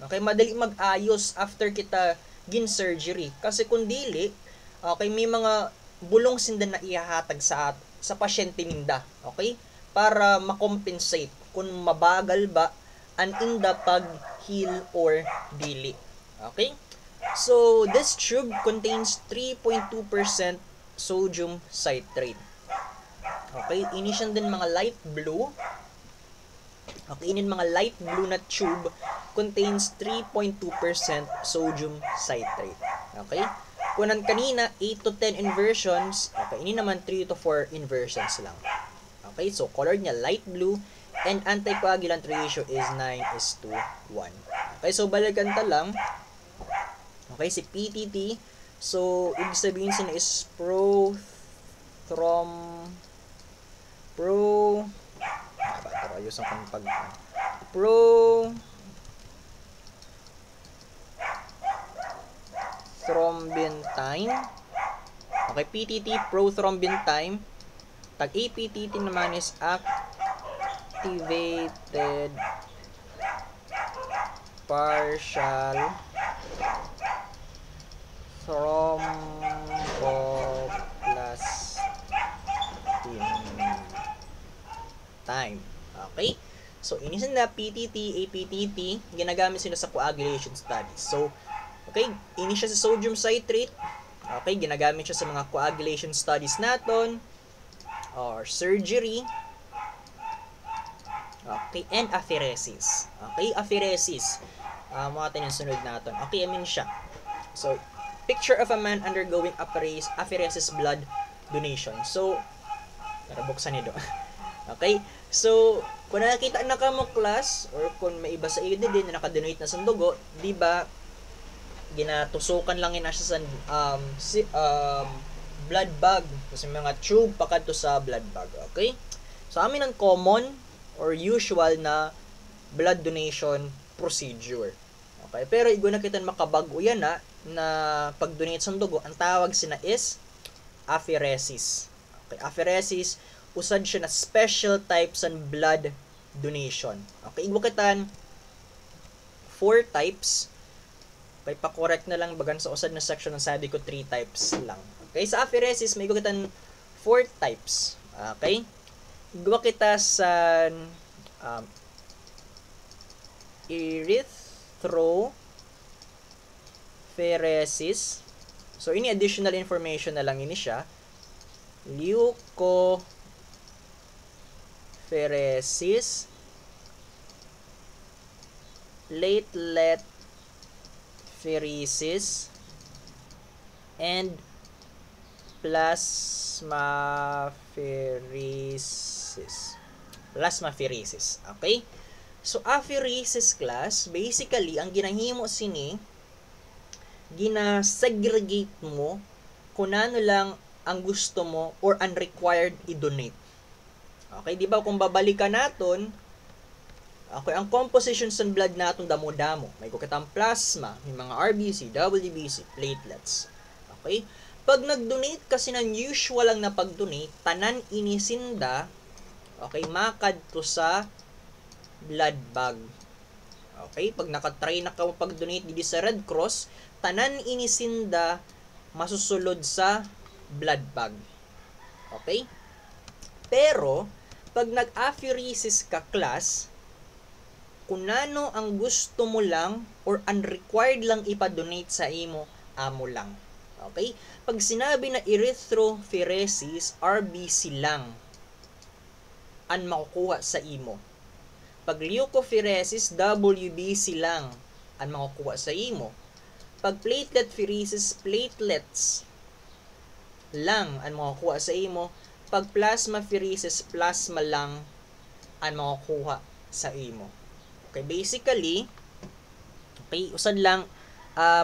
Okay, madali mag-ayos after kita gin surgery. Kasi kung dili, okay, may mga bulong sinda na ihahatag sa pasyente ninda, okay? Para makompensate kung mabagal ba ang inda pag heal or dili. Okay? So, this tube contains 3.2% sodium citrate. Okay? Ini siya din mga light blue. Okay, ini mga light blue na tube contains 3.2% sodium citrate. Okay? Kunan kanina, 8 to 10 inversions. Okay, ini naman 3 to 4 inversions lang. Okay, so color niya light blue and anticoagulant ratio is 9:1. Okay, so balikan ta lang. Okay, si PTT. So, ibig sabihin sila is prothrombintine. Okay, PTT, prothrombintine. Tag APTT naman is activated partial thromboplastin time. Okay? So, inisin na PTT, APTT, ginagamit sila sa coagulation studies. So, okay, inis siya sa sodium citrate. Okay, ginagamit siya sa mga coagulation studies natin or surgery. Okay, and apheresis. Okay, apheresis. Mga tayo yung sunod natin. Okay, siya. So, picture of a man undergoing apheresis blood donation. So, tara buksan nito. Okay, so, kung nakita na ka mo class, or kung may iba sa iyo din na nakadonate na sa dugo, di ba, ginatusukan lang yun siya sa blood bag. Kasi mga tube pa kadto sa blood bag. Okay? So, amin ang common or usual na blood donation procedure. Okay? Pero igo na kita makabago yan na pag-donate sa dugo, ang tawag sina is apheresis. Okay? Apheresis, usad siya na special types ng blood donation. Okay? Igo kitan 4 types. Okay, pa-correct na lang bagan sa usad na section ng sabi ko 3 types lang. Okay, sa apheresis may gugitan 4 types. Okay? Gawa kita sa erythropheresis. So, ini additional information na lang ini siya. Leucopheresis, platelet pheresis, and plasmapheresis. Plasmapheresis. Okay? So, apheresis class, basically, ang ginahimo sini, gina-segregate mo kung ano lang ang gusto mo or unrequired i-donate. Okay? Di ba kung babalikan natin, okay, ang composition sa blood natong damo-damo. May kukitang plasma, may mga RBC, WBC, platelets. Okay? Pag nag-donate kasi ng usual lang na pag-donate, tanan inisinda, okay, makadto sa blood bag. Okay? Pag nakatry na ka pag-donate dito sa Red Cross, tanan inisinda masusulod sa blood bag. Okay? Pero, pag nag-apheresis ka class, kung ano ang gusto mo lang or unrequired lang ipa-donate sa imo, amo lang. Okay? Pag sinabi na erythropheresis, RBC lang ang makukuha sa imo. Pag leucopheresis, WBC lang ang makukuha sa imo. Pag platelet pheresis, platelets lang ang makukuha sa imo. Pag plasma pheresis, plasma lang ang makukuha sa imo. Okay, basically, okay, usad lang,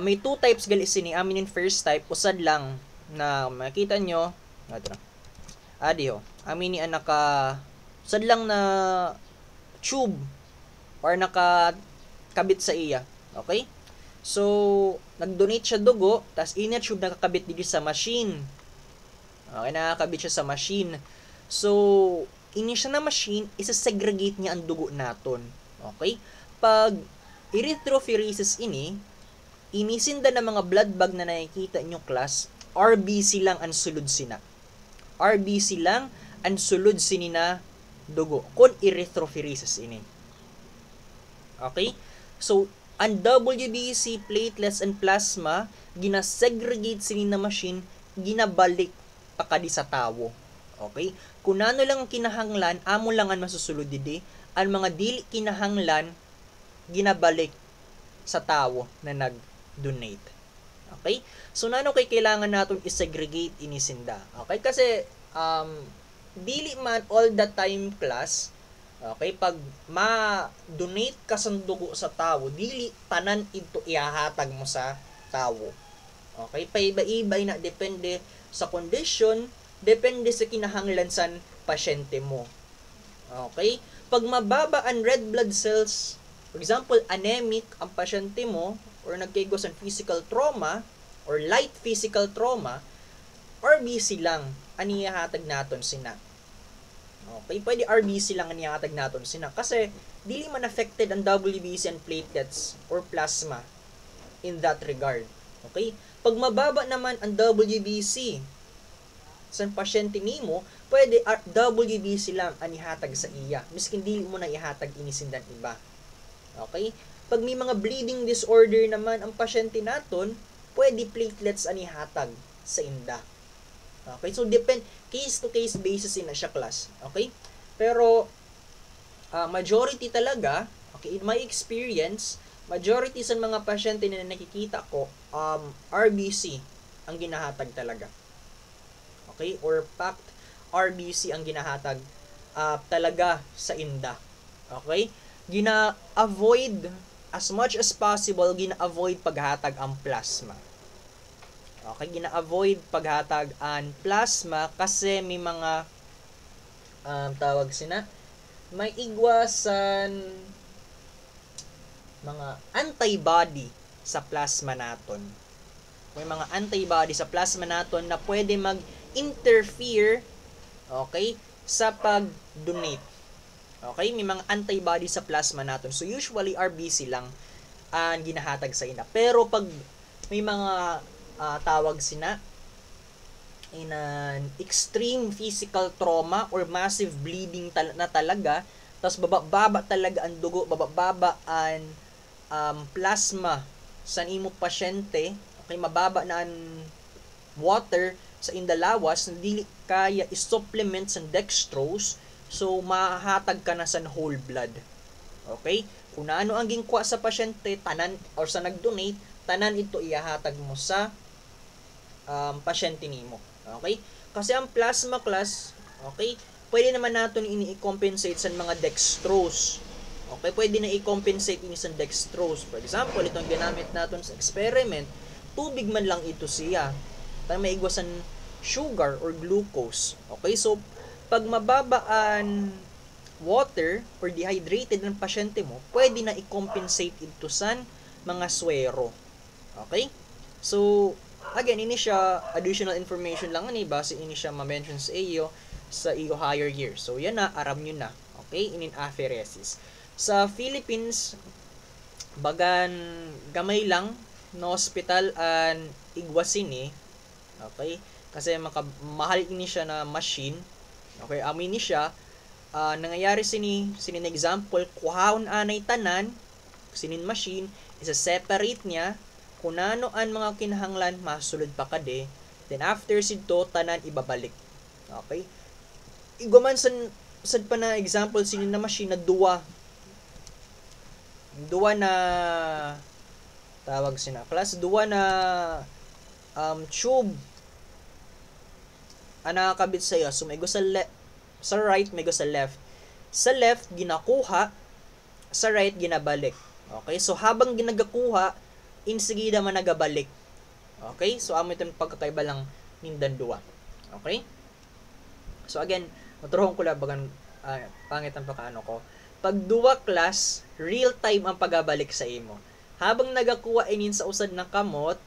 may 2 types gali sini. Amin in first type, usad lang na makita nyo, adiho, amin ni naka, usad lang na tube or nakakabit sa iya. Okay? So, nag-donate siya dugo, tas ina tube nakakabit dito sa machine. Okay, nakakabit siya sa machine. So, ini siya na machine, isa-segregate niya ang dugo naton. Okay? Pag erythropheresis inisinda na mga blood bag na nakikita nyo class, RBC lang ang sulod sina. RBC lang ang sulod sinina dugo. Kung erythropheresis ini. Okay? So, ang WBC, platelets, and plasma, ginasegregate sinina machine, ginabalik pakadi sa tawo. Okay? Kung ano lang ang kinahanglan, amo lang ang masusulod didi. Ang mga dili kinahanglan, ginabalik sa tao na nag-donate. Okay? So, nano kay kailangan natin i-segregate inisinda. Okay? Kasi, dili man all the time class, okay, pag ma-donate ka sa dugo sa tao, dili tanan ito ihahatag mo sa tao. Okay? Paiba-ibay na, depende sa condition, depende sa kinahanglan sa pasyente mo. Okay? Pag mababa ang red blood cells, for example, anemic ang pasyente mo, or nagkigos ang physical trauma, or light physical trauma, RBC lang ang ihahatag naton sina. Okay? Pwede RBC lang ang ihahatag naton sina. Kasi, dili man affected ang WBC and platelets or plasma in that regard. Okay? Pag mababa naman ang WBC sa pasyente nimo, pwede WBC lang ang ihatag sa iya. Miskin dili mo na ihatag inisindan iba. Okay? Pag may mga bleeding disorder naman ang pasyente naton, pwede platelets ang ihatag sa inda. Okay? So, depend, case to case basis na siya, class. Okay? Pero, majority talaga, okay, in my experience, majority sa mga pasyente na nakikita ko, RBC ang ginahatag talaga. Okay? Or packed RBC ang ginahatag talaga sa inda. Okay? Gina-avoid as much as possible, gina-avoid paghatag ang plasma. Okay? Gina-avoid paghatag ang plasma kasi may mga tawag sina, may igwasan mga antibody sa plasma naton. May mga antibody sa plasma naton na pwede mag-interfere, okay, sa pag-donate. Okay, may mga antibody sa plasma naton. So usually RBC lang ang ginahatag sa ina. Pero pag may mga tawag sina in an extreme physical trauma or massive bleeding na talaga, tapos baba talaga ang dugo, baba ang plasma sa imo pasyente, okay, mababa na ang water sa indalawas, hindi kaya i-supplement sa dextrose, so mahatag ka na sa whole blood. Okay? Kung ano ang gingkwa sa pasyente, tanan, or sa nag-donate, tanan ito ihahatag mo sa pasyente nimo. Okay? Kasi ang plasma, class, okay, pwede naman natin i-compensate sa mga dextrose. Okay, pwede na i-compensate ini sa dextrose. For example, itong ginamit natin sa experiment, tubig man lang ito siya. Para maigwasan sugar or glucose. Okay, so pag mababa ang water or dehydrated ng pasyente mo, pwede na i-compensate ito sa mga swero. Okay? So, again, ini siya additional information lang ani base ini siya ma-mention sa iyo sa iyo higher year. So, yan na, aram nyo na. Okay? Inin apheresis. Sa Philippines, bagan gamay lang no hospital an igwasin okay, kasi mahal ini siya na machine. Okay, amin ni siya nangyayari sinin example, kuhaon anay tanan sinin machine, isa-separate niya kung ano ang mga kinahanglan, masulod pa kade, then after sidto tanan ibabalik. Okay, iguman sad pa na example sinin na machine na duwa na tawag sina class, duwa na tube ana kabit sa iyo. So may go sa right, may go sa left. Sa left ginakuha, sa right ginabalik. Okay, so habang ginagakuha, insigida man nagabalik. Okay, so amo itong pagkakaiba lang nindan duwa. Okay, so again, maturuhon ko lang bagan pangit ang pagkaano ko. Pag duwa, class, real time ang pagabalik sa imo. Habang nagakuha inin sa usad ng kamot,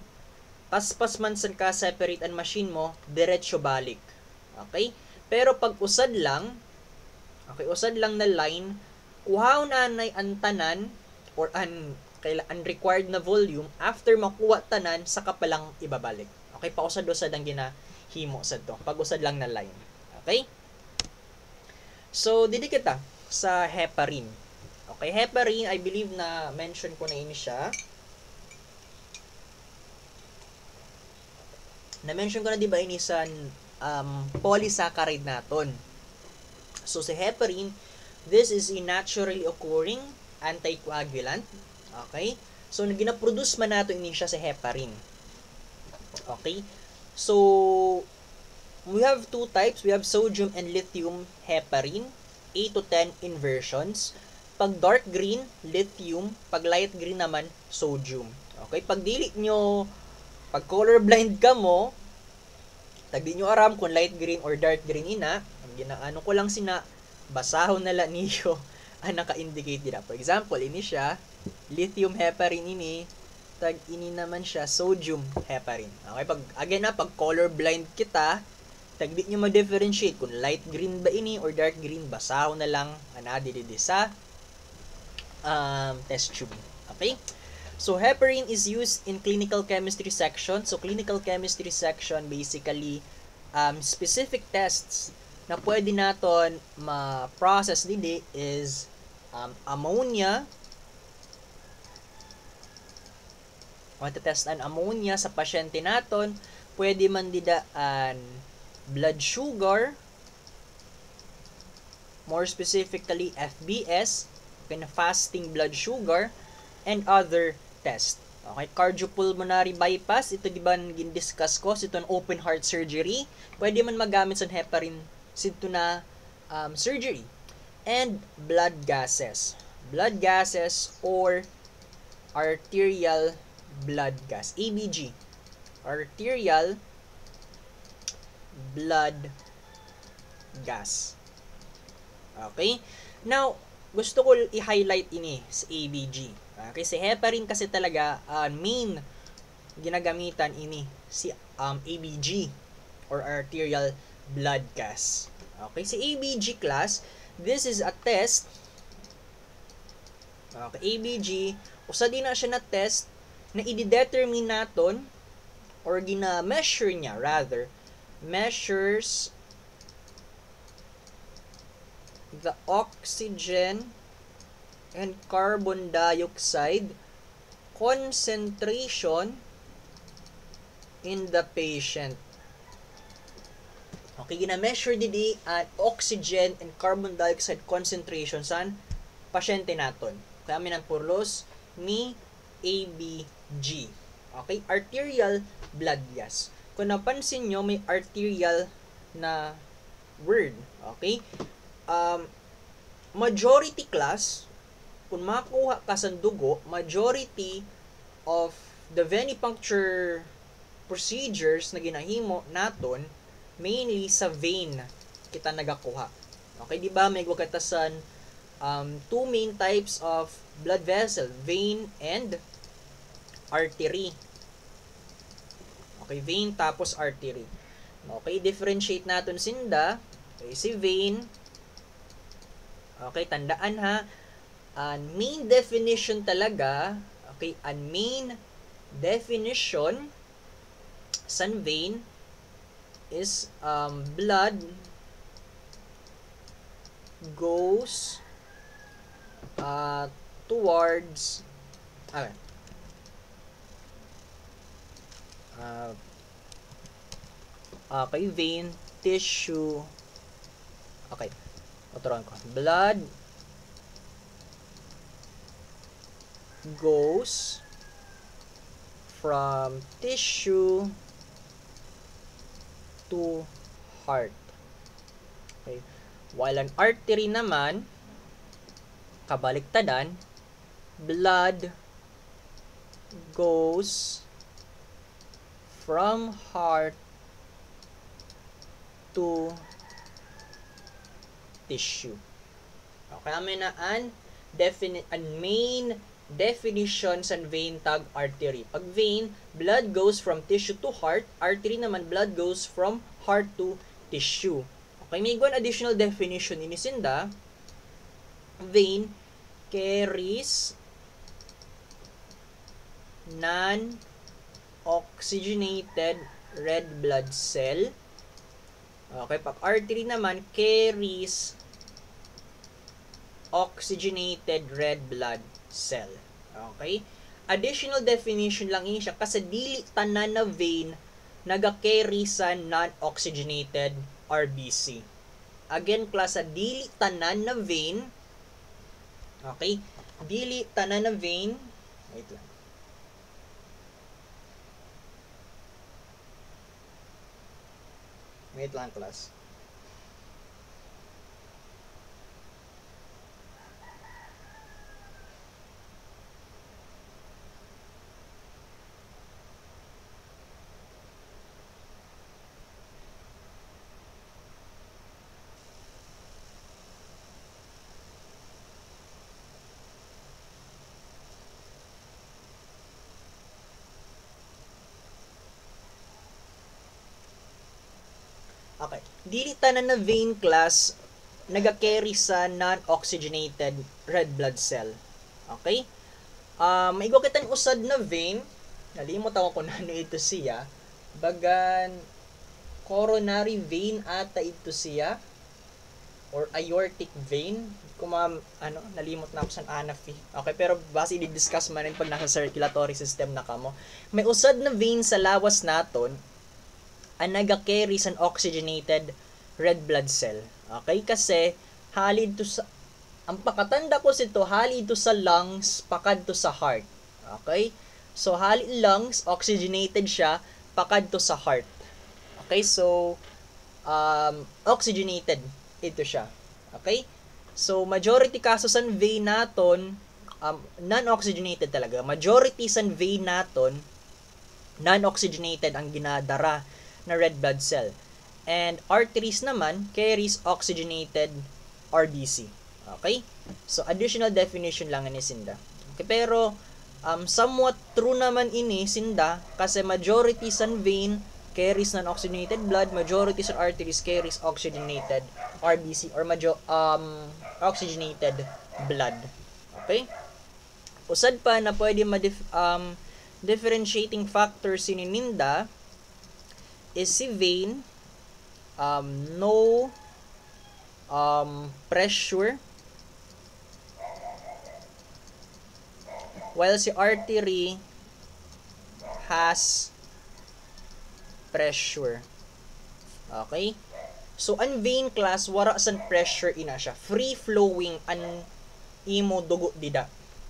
paspas man san ka separate ang machine mo, diretso balik. Okay? Pero pag usad lang, okay, usad lang na line, kuhaw na anay ang tanan or unrequired na volume, after makuha tanan, saka palang ibabalik. Okay? Pausad-usad ang ginahimo sa to. Pag usad lang na line. Okay? So, didi kita sa heparin. Okay, heparin, I believe na mention ko na ini siya. Na-mention ko na diba ini sa polysaccharide naton. So, sa heparin, this is a naturally occurring anticoagulant. Okay? So, gina-produce man nato ini siya sa heparin. Okay? So, we have two types. We have sodium and lithium heparin. 8 to 10 inversions. Pag dark green, lithium. Pag light green naman, sodium. Okay? Pag dili nyo, pag colorblind ka mo, tag di nyo aram kung light green or dark green ina, ginaano ko lang sina, basahon na lang niyo ang naka-indicate nila. For example, ini siya, lithium heparin ini, tag ini naman siya, sodium heparin. Okay? Pag, again na, pag colorblind kita, tag di nyo ma-differentiate kung light green ba ini or dark green, basahon na lang, anadididi sa test tube. Okay? So, heparin is used in clinical chemistry section. So, clinical chemistry section, basically, specific tests na pwede naton ma-process dili is ammonia. Matetestan ammonia sa pasyente naton. Pwede man didaan blood sugar, more specifically FBS, okay, na fasting blood sugar, and other test. Okay, cardiopulmonary bypass, ito di ba gin-discuss ko, ito ang open heart surgery, pwede man magamit sa heparin sito na surgery. And blood gases or arterial blood gas, ABG, arterial blood gas. Okay? Now, gusto ko i-highlight ini sa ABG. Okay? Si heparin kasi talaga main ginagamitan ini si ABG or arterial blood gas. Okay? Si ABG class, this is a test. Okay, ABG, usa din na siya na test na i-determine naton or gina-measure niya rather, measures the oxygen and carbon dioxide concentration in the patient. Okay, gina-measure didi ang oxygen and carbon dioxide concentration sa pasyente naton. Kaya amin ang purlos ni ABG. Okay, arterial blood gas. Kung napansin nyo, may arterial na word. Okay, majority class, kung makuha ka sa dugo, majority of the venipuncture procedures na ginahimo naton, mainly sa vein kita nagakuha. Okay, di ba may gukatasan two main types of blood vessel, vein and artery. Okay, vein tapos artery. Okay, differentiate natin sinda. Okay, si vein. Okay, tandaan ha. Ang main definition talaga, okay, ang main definition sa vein is blood goes towards okay, vein, tissue. Okay, tuturuan ko. Blood goes from tissue to heart. Okay. While an artery naman, kabaliktadan, blood goes from heart to tissue. Okay, amin na ang main definition sa vein tag artery. Pag vein, blood goes from tissue to heart. Artery naman, blood goes from heart to tissue. Okay, may one additional definition ini sinda. Vein carries non-oxygenated red blood cell. Okay, pag artery naman carries oxygenated red blood cell. Okay? Additional definition lang yun siya kasi dili tanan na vein naga-carry sa non-oxygenated RBC. Again, klasa dili tanan na vein. Okay? Dili tanan na vein. Wait lang. Wait lang, class. Okay. Dili tanan na vein class naga-carry sa non-oxygenated red blood cell. Okay? Maigo kitang usad na vein, nalimot ako kung ano ito siya, bagan coronary vein ata ito siya, or aortic vein, nalimot na ako sa anaphy. Okay, pero base i-discuss man rin pag nasa circulatory system na kamo. May usad na vein sa lawas naton, ang naga-carry sa oxygenated red blood cell. Okay, kasi halid to sa, ang pakatanda ko sito, halid to sa lungs, pakad to sa heart. Okay, so halid lungs, oxygenated siya, pakad to sa heart. Okay, so oxygenated ito siya. Okay, so majority kaso sa vein naton, non-oxygenated talaga. Majority sa vein naton, non-oxygenated ang ginadara na red blood cell. And arteries naman carries oxygenated RBC. Okay? So additional definition lang ni Sinda. Okay, pero somewhat true naman ini Sinda kasi majority sa vein carries non-oxygenated blood, majority sa arteries carries oxygenated RBC or oxygenated blood. Okay? Usad pa na pwede differentiating factor sinininda is si vein, no pressure, while si artery has pressure. Okay? So, ang vein class, wara san pressure ina siya. Free flowing ang imo dugo dida.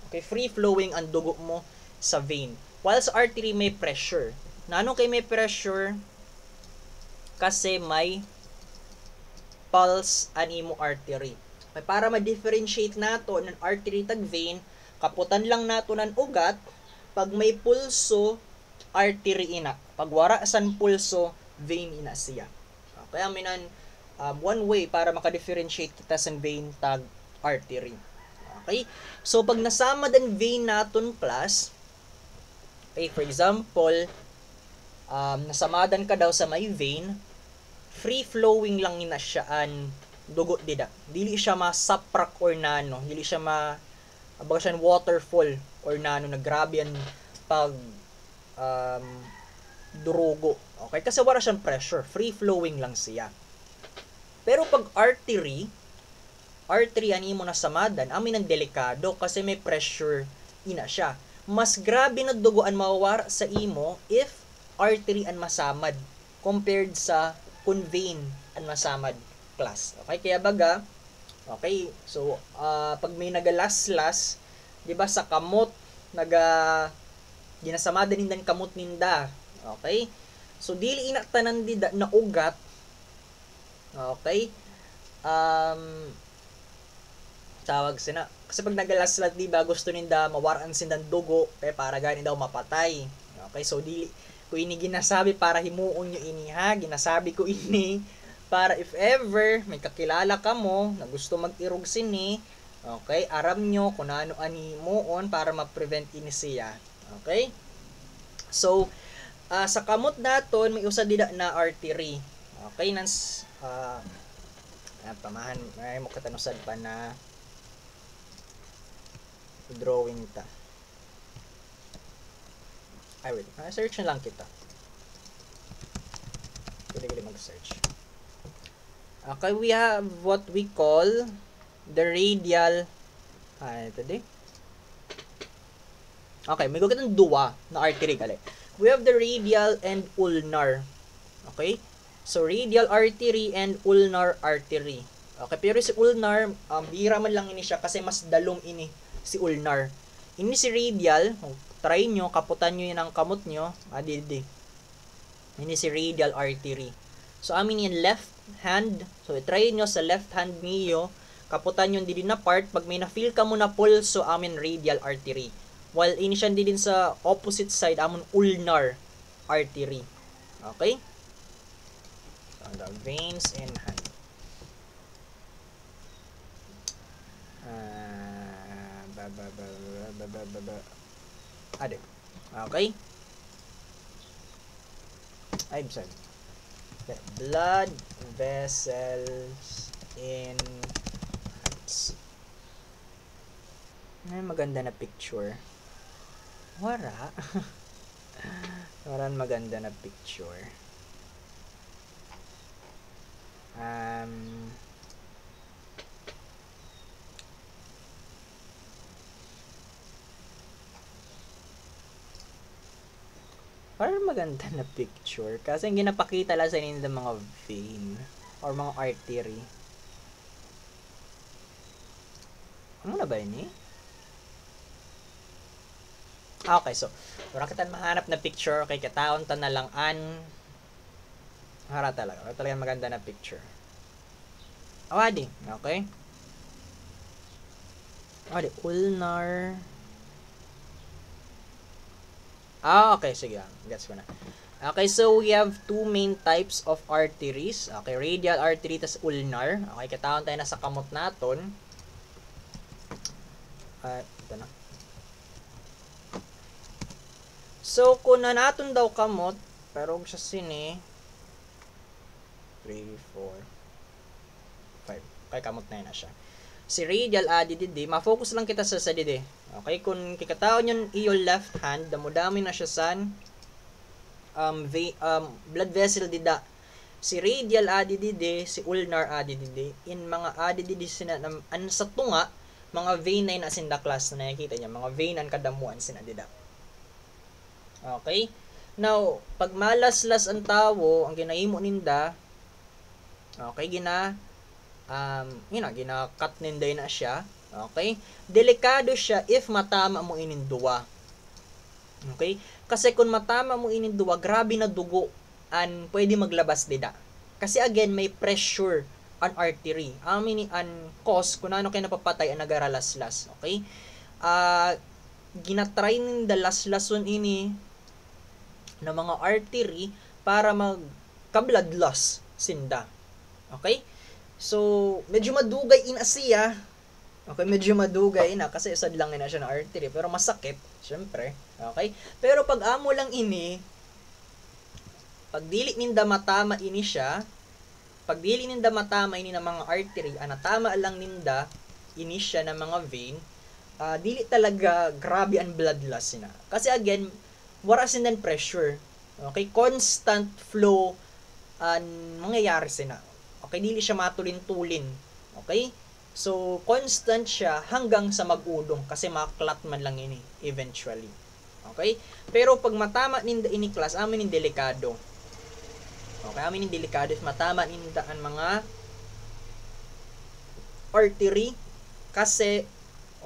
Okay? Free flowing ang dugo mo sa vein. While sa artery may pressure. Nano kay may pressure? Kasi may pulse ang imo artery. Okay, para ma-differentiate nato ng artery tag vein, kaputan lang nato ng ugat, pag may pulso, artery ina. Pag wara san pulso, vein ina siya. Kaya minan one way para maka-differentiate kita sa vein tag artery. Okay? So pag nasama din vein naton class, okay, for example, nasamadan ka daw sa may vein, free flowing lang ina siya an dugo dida. Dili siya masaprak or nano, dili siya baga siya waterfall or nano na grabe yan pag durugo. Okay? Kasi wala siyang pressure. Free flowing lang siya. Pero pag artery ani mo nasamadan, amin ang delikado kasi may pressure ina siya. Mas grabe na dugo ang mawawara sa imo if artery ang masamad compared sa kun vein ang masamad class. Okay? Kaya baga, okay, so pag may nagalaslas, 'di ba sa kamot ginasamada nindan kamot ninda. Okay? So dili ina tanan dida na ugat. Okay? Tawag sina kasi pag nagalaslas, 'di ba, gusto ninda mawaran sindan dugo para gani daw mapatay. Okay? So dili ko ini ginasabi para himuon nyo ini ha. Ginasabi ko ini para if ever may kakilala ka mo na gusto mag-irog sini, okay, aram nyo kung ano ani moon para ma-prevent ini siya. Okay? So, sa kamot naton may usa dida na artery. Okay, pamahan may mo katanusan pa na drawing ta. Ay, wait. Search na lang kita. Pwede mag-search. Okay, we have what we call the radial. Ito di. Okay, may gagawin duwa na artery gali. We have the radial and ulnar. Okay? So, radial artery and ulnar artery. Okay, pero si ulnar, bihira man lang ini siya kasi mas dalom ini si ulnar. Ini si radial, try nyo, kaputan nyo yun ang kamot nyo, adidi. Ini si radial artery. So, amin yung left hand. So, try nyo sa left hand niyo, kaputan nyo din na part. Pag may na-feel ka mo na pulso, amin radial artery. While ini siya din sa opposite side, amin ulnar artery. Okay? So, the veins in hand. Ade. Okay? I'm sorry. Blood vessels in hands. Ay, maganda na picture. Wara. Waran maganda na picture. Parang maganda na picture. Kasi yung ginapakita lang sa inyo ng mga vein or mga artery. Ano na ba yun eh? Okay, so wala kita mahanap na picture kay kataon ta na lang hara talaga. Wala talaga maganda na picture. Awadi, okay? Awadi, ulnar. Okay, sige. Gets ko na. Okay, so we have two main types of arteries. Okay, radial artery tas ulnar. Okay, kataon tayo na sa kamot naton. Ito na. So, kung na naton daw kamot, pero siya sini 3, 4, 5. Okay, kamot na yun na siya. Si radial didi, ma-focus lang kita sa didi. Okay, kung kikataon yun iyo left hand, damo-dami na siya san blood vessel dida. Si radial didi, si ulnar didi, in mga didi sina sa tunga, mga vein na sinda class na nakikita niya, mga vein ang kadamuan sina dida. Okay? Now, pag malaslas ang tawo, ang ginahimo ninda, okay, gina-cut ninday na siya. Okay? Delikado siya if matama mo inin duwa. Okay? Kasi kung matama mo inin duwa, grabe na dugo an pwede maglabas dida. Kasi again, may pressure on artery. An cause kung ano kayo napapatay ang nagaralaslas. Okay? Ginatry ninda laslason ini na mga artery para magka-blood loss sinda. Okay? So, medyo madugay in Asia. Okay, medyo madugay na kasi isad lang na siya ng artery pero masakit, syempre. Okay? Pero pag amo lang ini, pag dili ninda matama ini siya, pag dili ninda matama ini ng mga artery, natama lang ninda ini siya ng mga vein, dili talaga grabe ang blood loss na. Kasi again, wala sinan pressure. Okay, constant flow ang mangyayari sina. Okay, dili siya matulin-tulin. Okay? So, constant siya hanggang sa mag-udong kasi maklat man lang ini eventually. Okay? Pero pag matama ninda ini class, amin in delikado. Okay, amin in delikado if matama ninda ang mga artery kasi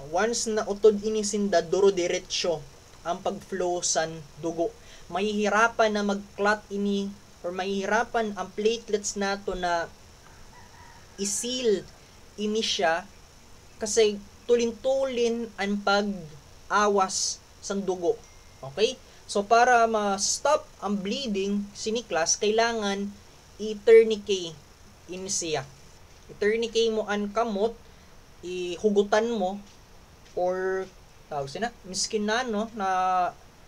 once na utod ini sinda duro diretsyo ang pag-flow sa dugo. Mahihirapan na mag-clot ini or mahihirapan ang platelets nato na isil ini siya kasi tulin-tulin ang pag-awas sang dugo. Okay? So, para ma-stop ang bleeding, siniklas, kailangan i-tourniquet in siya. I-tourniquet mo ang kamot, ihugutan mo, or tawag sina, miskin na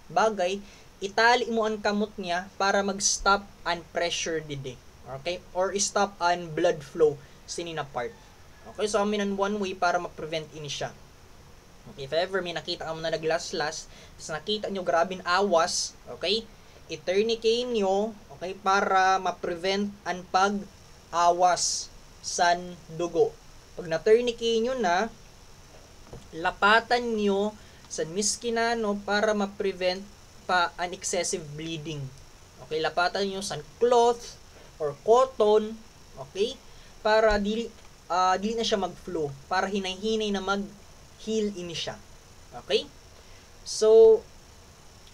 bagay, itali mo ang kamot niya para mag-stop ang pressure didi. Okay? Or stop ang blood flow sinina part. Okay, so amin one way para ma-prevent ini siya. Okay, if ever may nakita ka mo na naglaslas, tapos nakita nyo grabing awas, okay, i-tourniquet nyo, okay, para ma-prevent ang pag-awas sa dugo. Pag na-tourniquet nyo na, lapatan nyo sa miskinano para ma-prevent pa an excessive bleeding. Okay, lapatan nyo sa cloth or cotton, okay, para dili na siya mag-flow, para hinay-hinay na mag-heal ini siya. Okay? So,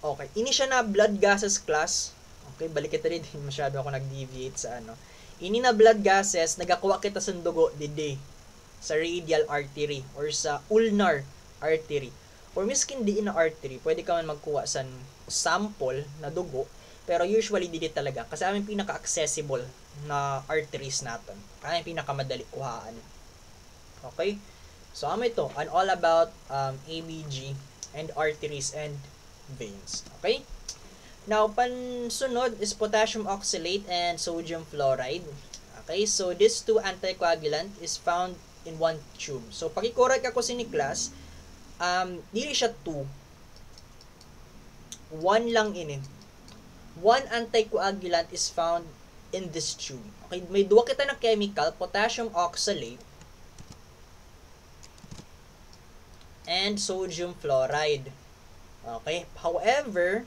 okay, ini siya na blood gases class. Okay, balik kita rin, masyado ako nag-deviate sa Ini na blood gases, nagakuha kita sa dugo didi sa radial artery or sa ulnar artery. Or miskin di na artery, pwede ka man magkuha sa sample na dugo, pero usually didi talaga kasi aming pinaka-accessible na arteries natin. Kaya pinakamadali kuhaan. Okay? So, ito, and all about ABG and arteries and veins. Okay? Now, pansunod is potassium oxalate and sodium fluoride. Okay? So, these two anticoagulant is found in one tube. So, pakikorek ako si Niklas, dili siya 2. One lang ini. One anticoagulant is found in this tube. Okay, may duwa kita na chemical, potassium oxalate and sodium fluoride. Okay, however,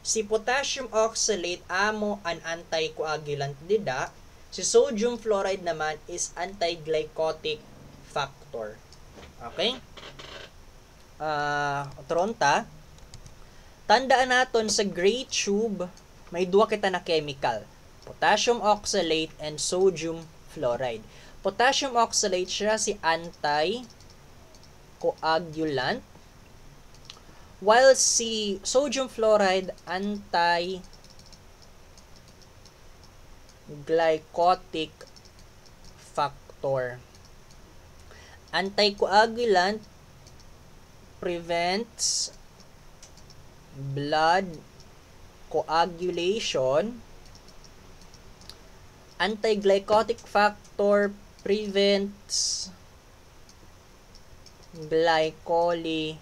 si potassium oxalate amo an anticoagulant dida, si sodium fluoride naman is anti-glycotic factor. Okay? Tronta, tandaan naton sa gray tube, may duwa kita na chemical, potassium oxalate and sodium fluoride. Potassium oxalate siya si anti-coagulant, while si sodium fluoride anti-glycotic factor. Anticoagulant prevents blood coagulation. Anti-glycotic factor prevents glycolysis.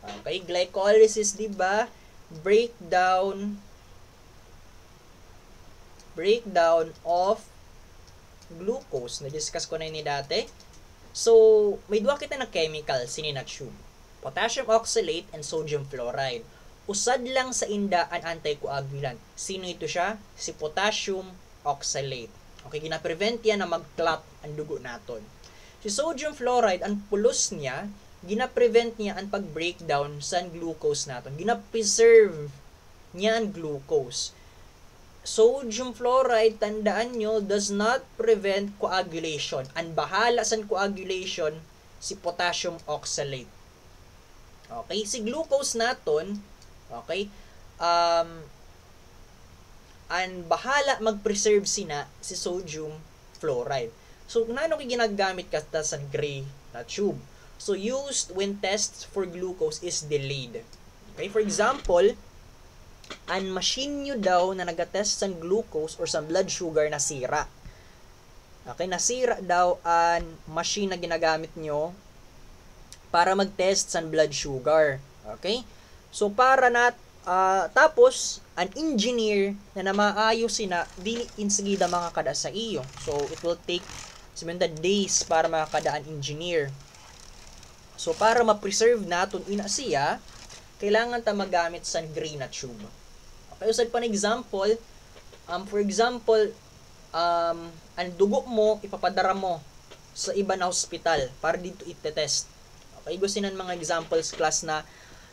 Okay, glycolysis, di ba? Breakdown of glucose. Na-discuss ko na ini dati. So, may duwa kita na chemical sini na tube. Potassium oxalate and sodium fluoride. Usad lang sa inda ang anticoagulant. Sino ito siya? Si potassium oxalate. Okay, gina-prevent yan na mag-clot ang dugo naton. Si sodium fluoride, ang pulos niya, gina-prevent niya ang pag-breakdown sa glucose naton. Gina-preserve niya ang glucose. Sodium fluoride, tandaan nyo, does not prevent coagulation. Ang bahala sa coagulation, si potassium oxalate. Okay, si glucose naton, okay, ang bahala mag-preserve sina si sodium fluoride. So, nano kay ginagamit kasta sa gray na tube? So, used when tests for glucose is delayed. Okay, for example, ang machine nyo daw na nagatest sa glucose or sa blood sugar nasira. Okay, nasira daw ang machine na ginagamit nyo para mag-test sa blood sugar. Okay? So, para na, tapos, an engineer na namaayos sina, dili insagida makakada sa iyo. So, it will take 70 days para makakada an engineer. So, para ma-preserve natin ina siya, kailangan ta magamit sa gray na tube. Okay, usad pa na example, for example, ang dugo mo, ipapadara mo sa iba na hospital para dito itetest. Okay, gusto ng mga examples class na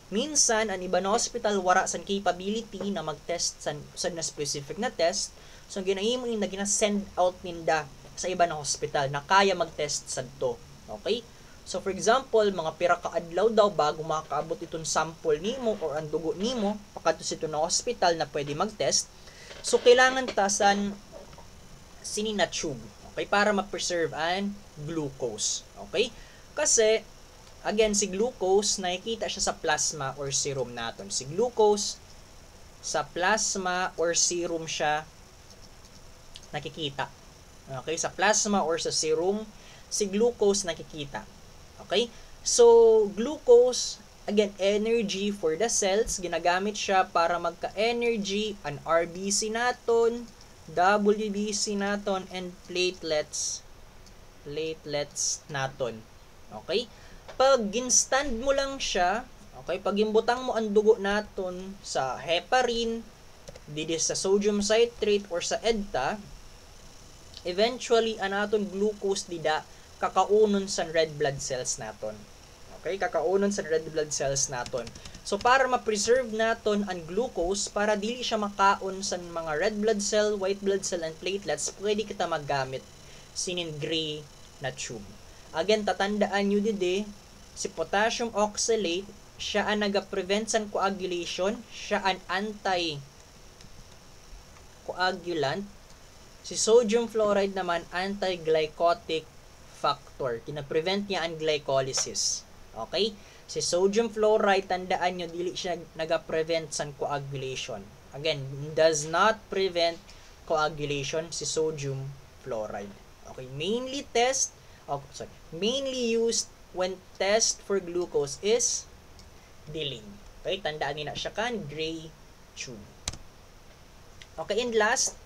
minsan, ang iba na hospital, wara sa capability na mag-test sa na specific na test. So, ginahimo yung na gina-send out ninda sa iba na hospital na kaya mag-test sa to. Okay? So, for example, mga pira ka adlaw daw bago makakaabot itong sample nimo or ang dugo nimo, pagkatapos ito na hospital na pwede mag-test. So, kailangan tasan sini na tube. Okay? Para ma-preserve ang glucose. Okay? Kasi, again, si glucose, nakikita siya sa plasma or serum natin. Si glucose, sa plasma or serum siya nakikita. Okay? Sa plasma or sa serum, si glucose nakikita. Okay? So, glucose, again, energy for the cells. Ginagamit siya para magka-energy ang RBC naton, WBC naton, and platelets naton. Okay? Pag ginstand mo lang siya, okay, pag imbutang mo ang dugo naton sa heparin, didi sa sodium citrate or sa EDTA, eventually anaton glucose dida kakaunon sa red blood cells naton. Okay, kakaunon sa red blood cells naton. So para ma-preserve naton ang glucose, para dili siya makaon sa mga red blood cell, white blood cell, and platelets, pwede kita maggamit sinin gray na tube. Again, tatandaan nyo dide, si potassium oxalate, siya ang naga-prevent sa coagulation, siya ang anti-coagulant. Si sodium fluoride naman, anti-glycotic factor. Kina-prevent niya ang glycolysis. Okay? Si sodium fluoride, tandaan nyo, dili siya naga-prevent sa coagulation. Again, does not prevent coagulation si sodium fluoride. Okay? Mainly used when test for glucose is delayed. Okay, tandaan niyo na siya kan gray tube. Okay, and last,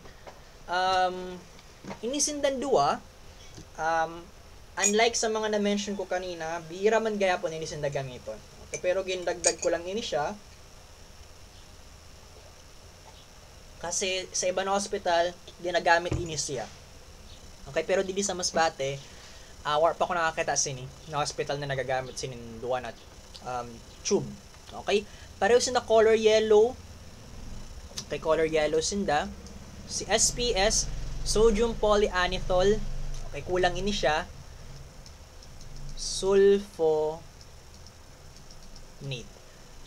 inisindan duwa, unlike sa mga na-mention ko kanina, bihira man gaya po inisinda gamiton. Okay, pero gindagdag ko lang ini siya. Kasi sa iba na hospital, ginagamit ini siya. Okay, pero dili sa Masbate, war pa ko nakakita sini na hospital na nagagamit sinin duwa na tube. Okay, pareho sinda color yellow. Okay, color yellow sinda. Si SPS, sodium polyanethol. Okay, kulang ini siya. Sulfonate.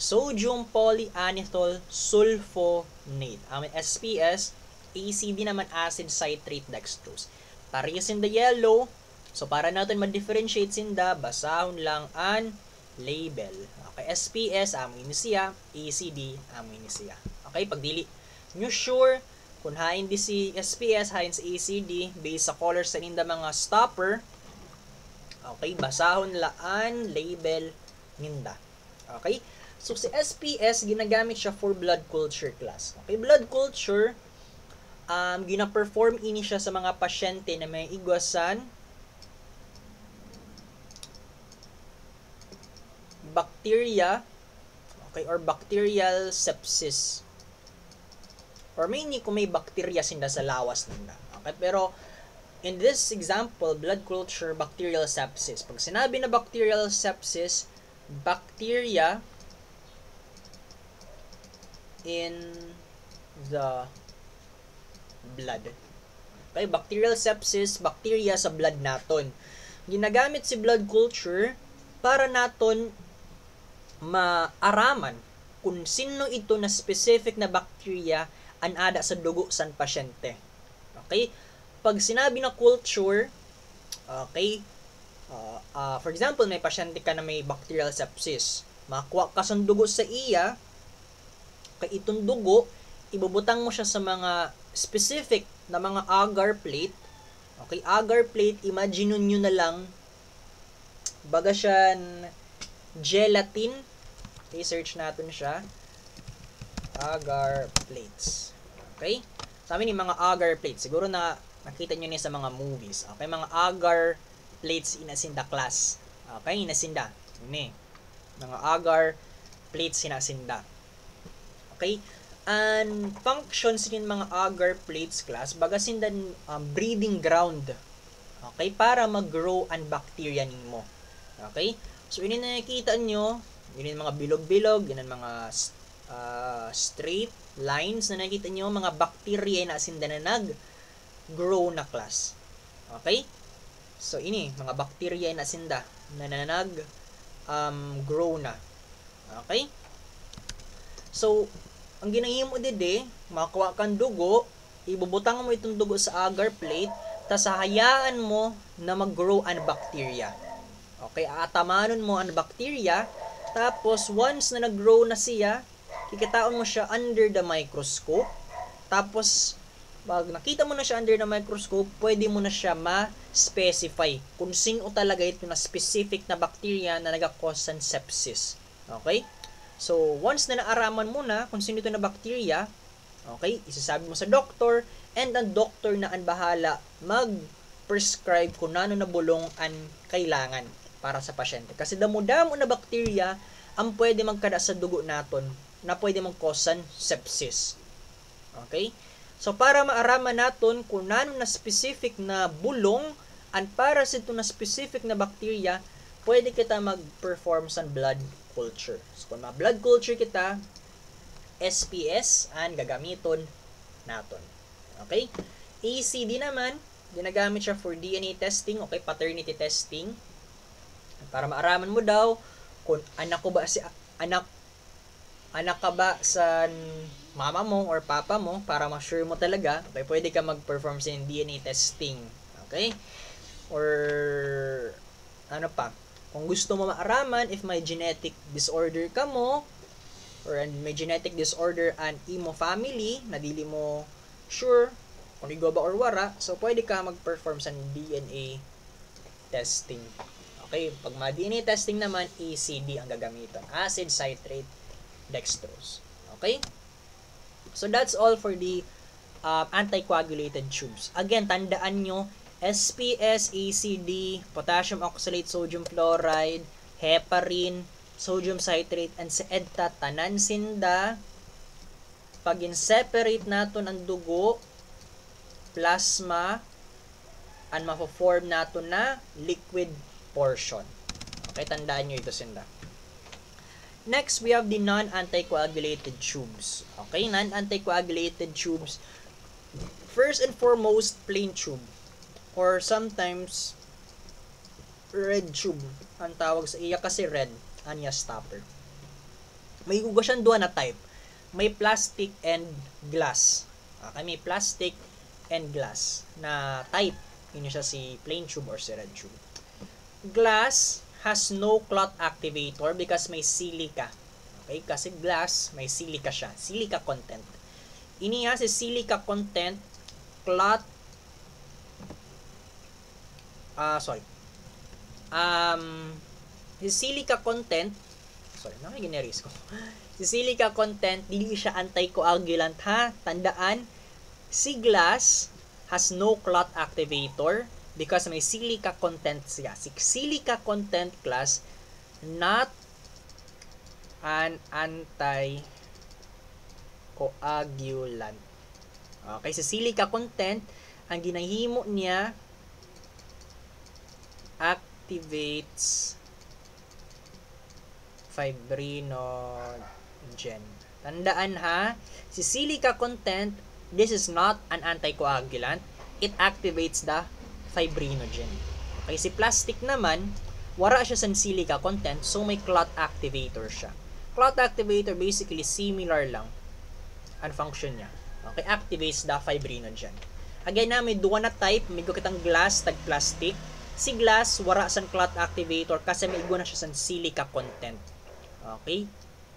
Sodium polyanethol sulfonate. SPS, ACD naman acid citrate dextrose. Parehas in the yellow. So, para natin ma-differentiate sinda, basahon lang ang label. Okay, SPS, amoy ni siya. ACD, amoy ni siya. Okay, pagdili nyo sure kung hain di si SPS, hain si ACD, based sa colors sa ninda mga stopper. Okay, basahon laan label ninda. Okay, so si SPS, ginagamit siya for blood culture class. Okay, blood culture, gina-perform ini siya sa mga pasyente na may igwasan, bacteria, okay, or bacterial sepsis. Or mainly kung may bacteria sinda sa lawas nila. Okay, pero in this example, blood culture, bacterial sepsis. Pag sinabi na bacterial sepsis, bacteria in the blood. Okay, bacterial sepsis, bacteria sa blood naton. Ginagamit si blood culture para naton maaraman kung sino ito na specific na bacteria ang ada sa dugo san pasyente. Okay? Pag sinabi na culture, okay, for example, may pasyente ka na may bacterial sepsis. Makuha ka sa dugo sa iya, kay itong dugo, ibubutang mo siya sa mga specific na mga agar plate. Okay, agar plate, imagine nyo na lang, baga siya gelatin. Okay, search natin siya. Agar plates. Okay? Sa amin yung mga agar plates. Siguro na nakita nyo niya sa mga movies. Okay? Mga agar plates inasinda class. Okay? Inasinda. Ini. Mga agar plates inasinda. Okay? And functions din mga agar plates class baga sindan breeding ground. Okay? Para mag-grow ang bacteria nimo. Okay? So, ini nakikita nyo, yun yung mga bilog-bilog, yun yung mga straight lines na nakikita nyo, mga bacteria na asinda na nag-grow na class. Okay? So, ini, mga bacteria na asinda na nag-grow na. Okay? So, ang ginahimo dide, makuha kang dugo, ibubutang mo itong dugo sa agar plate, tas hayaan mo na mag-grow ang bacteria. Okay? Aatamanon mo ang bacteria, tapos once na nag-grow na siya, kikitaon mo siya under the microscope. Tapos, pag nakita mo na siya under the microscope, pwede mo na siya ma-specify kung sino talaga ito na specific na bacteria na nag-cause ng sepsis. Okay? So, once na naaraman mo na kung sino ito na bacteria, okay, isasabi mo sa doctor, and ang doctor na ang bahala mag-prescribe kung ano na bulong ang kailangan para sa pasyente. Kasi damo-damo na bacteria ang pwede magkada sa dugo naton na pwede mag-cause sepsis. Okay? So, para maaraman naton kung ano na specific na bulong and para sa ito na specific na bacteria, pwede kita mag-perform sa blood culture. So, kung ma-blood culture kita, SPS ang gagamiton naton. Okay? ACD naman, ginagamit siya for DNA testing, okay, paternity testing. Para maaraman mo daw kung anak ka ba sa mama mo or papa mo, para ma-sure mo talaga, okay, pwede ka mag-perform sa DNA testing. Okay? Or ano pa, kung gusto mo maaraman if may genetic disorder ka mo, or may genetic disorder and imo family, na dili mo sure kung igo ba or wara, so pwede ka mag-perform sa DNA testing. Okay, pag ma-DNA testing naman, ACD ang gagamitan. Acid citrate dextrose. Okay? So that's all for the anticoagulated tubes. Again, tandaan nyo, SPS, ACD, potassium oxalate, sodium chloride, heparin, sodium citrate, and sa EDTA, tanan sinda. Pag in-separate natin ang dugo, plasma, and mapo-form natin na liquid portion. Okay, tandaan nyo ito sinda. Next, we have the non-anticoagulated tubes. Okay, non-anticoagulated tubes. First and foremost, plain tube. Or sometimes, red tube. Ang tawag sa iya kasi red, anya stopper. May gugo siyang duha na type. May plastic and glass. Okay, may plastic and glass na type. Yun siya si plain tube or si red tube. Glass has no clot activator because may silica. Okay, kasi glass, may silica siya. Silica content. Iniya si silica content, clot, si silica content, nakigineris ko. Si silica content, dili siya anticoagulant ha. Tandaan, si glass has no clot activator because may silica content siya. Si silica content glass, not an anticoagulant. Okay, si silica content, ang ginahimo niya, activates fibrinogen. Tandaan ha, si silica content, this is not an anticoagulant. It activates the fibrinogen. Okay, si plastic naman, wala siya sa silica content, so may clot activator siya. Clot activator basically similar lang ang function niya. Okay, activates the fibrinogen. Again na, may duwa na type, may kitang glass, tag plastic. Si glass, wala sa clot activator kasi may igwa na siya sa silica content. Okay,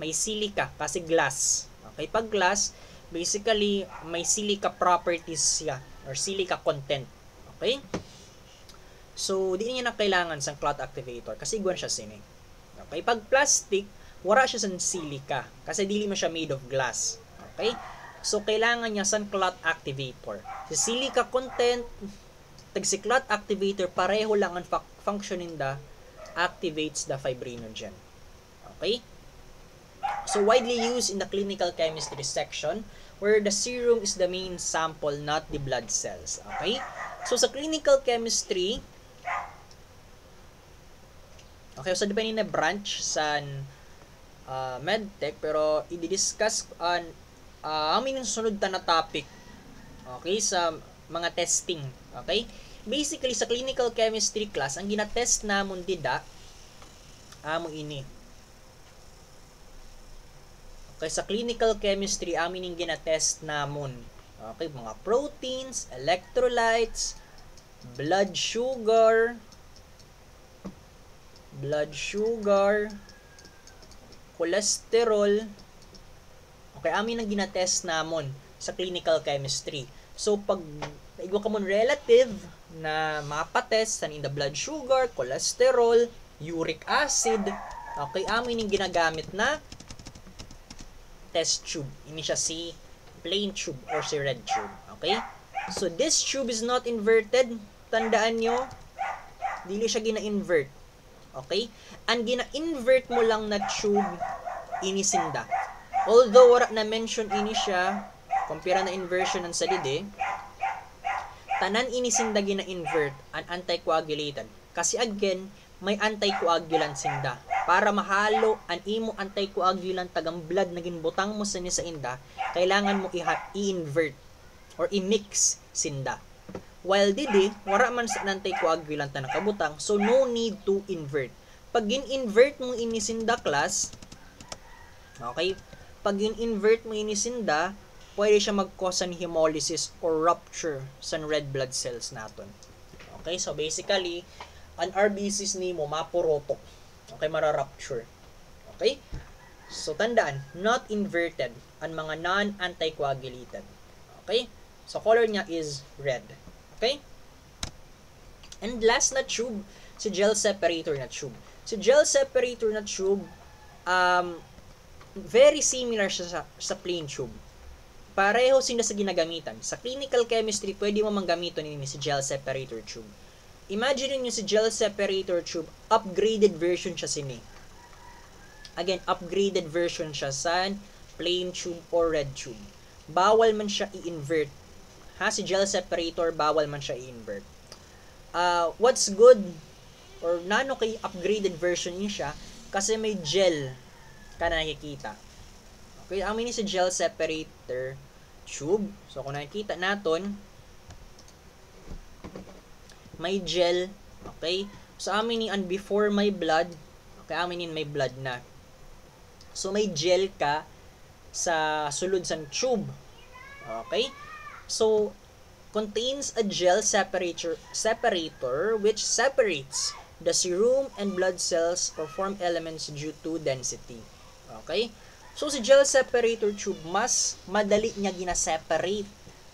may silica kasi glass. Okay, pag glass, basically, may silica properties siya or silica content. Okay? So, di niya na kailangan sa clot activator kasi iguan siya sini. Okay? Pag plastic, wala siya sa silica kasi dili man siya made of glass. Okay? So, kailangan niya sa clot activator. Si silica content, tag si clot activator, pareho lang ang functioning da activates the fibrinogen. Okay? So, widely used in the clinical chemistry section where the serum is the main sample, not the blood cells. Okay? So, sa clinical chemistry, okay, so depende na branch sa medtech, pero i-discuss on ang sunod na topic. Okay, sa mga testing. Okay? Basically, sa clinical chemistry class, ang ginatest namon dida, amo ini. Okay, sa clinical chemistry, amin yung ginatest namon. Okay, mga proteins, electrolytes, blood sugar, cholesterol. Okay, amin ang ginatest namon sa clinical chemistry. So, pag igwa ka mon relative na mapatest sa in the blood sugar, cholesterol, uric acid, okay, amin yung ginagamit na test tube. Ini siya si plain tube or si red tube. Okay? So, this tube is not inverted. Tandaan nyo, dili siya gina-invert. Okay? Ang gina-invert mo lang na tube, inisinda. Although, wala na mention ini siya, kumpira na inversion ng salide, tanan inisinda gina-invert, an anticoagulated. Kasi again, may anticoagulant sinda. Para mahalo ang imo anticoagulant tagang blood na ginbutang mo sa inda, kailangan mo i-invert or i-mix sinda. While didi, wala man sa anticoagulant na nakabutang, so no need to invert. Pag in-invert mo inisinda class, okay, pag in-invert mo inisinda, pwede siya mag-cause ng hemolysis or rupture sa red blood cells natin. Okay, so basically, ang RBCs ni mo mapurotok. Okay, mara-rupture. Okay? So, tandaan, not inverted ang mga non-anticoagulated. Okay? So, color niya is red. Okay? And last na tube, si gel separator na tube. Si gel separator na tube, very similar siya sa plain tube. Pareho sila sa ginagamitan. Sa clinical chemistry, pwede mo manggamiton nini si gel separator tube. Imagine niyo si gel separator tube, upgraded version siya sini. Again, upgraded version siya sa plain tube or red tube. Bawal man siya i-invert. Ha, si gel separator, bawal man siya i-invert. What's good or nano kay upgraded version niya siya kasi may gel ka na nakikita. Okay, amin ni sa gel separator tube. So, kung nakikita natin, may gel. Okay? So, amin ni and before my blood, okay, amin ni may blood na. So, may gel ka sa sulod sa tube. Okay? So, contains a gel separator which separates the serum and blood cells or form elements due to density. Okay? So, si gel separator tube, mas madali niya gina-separate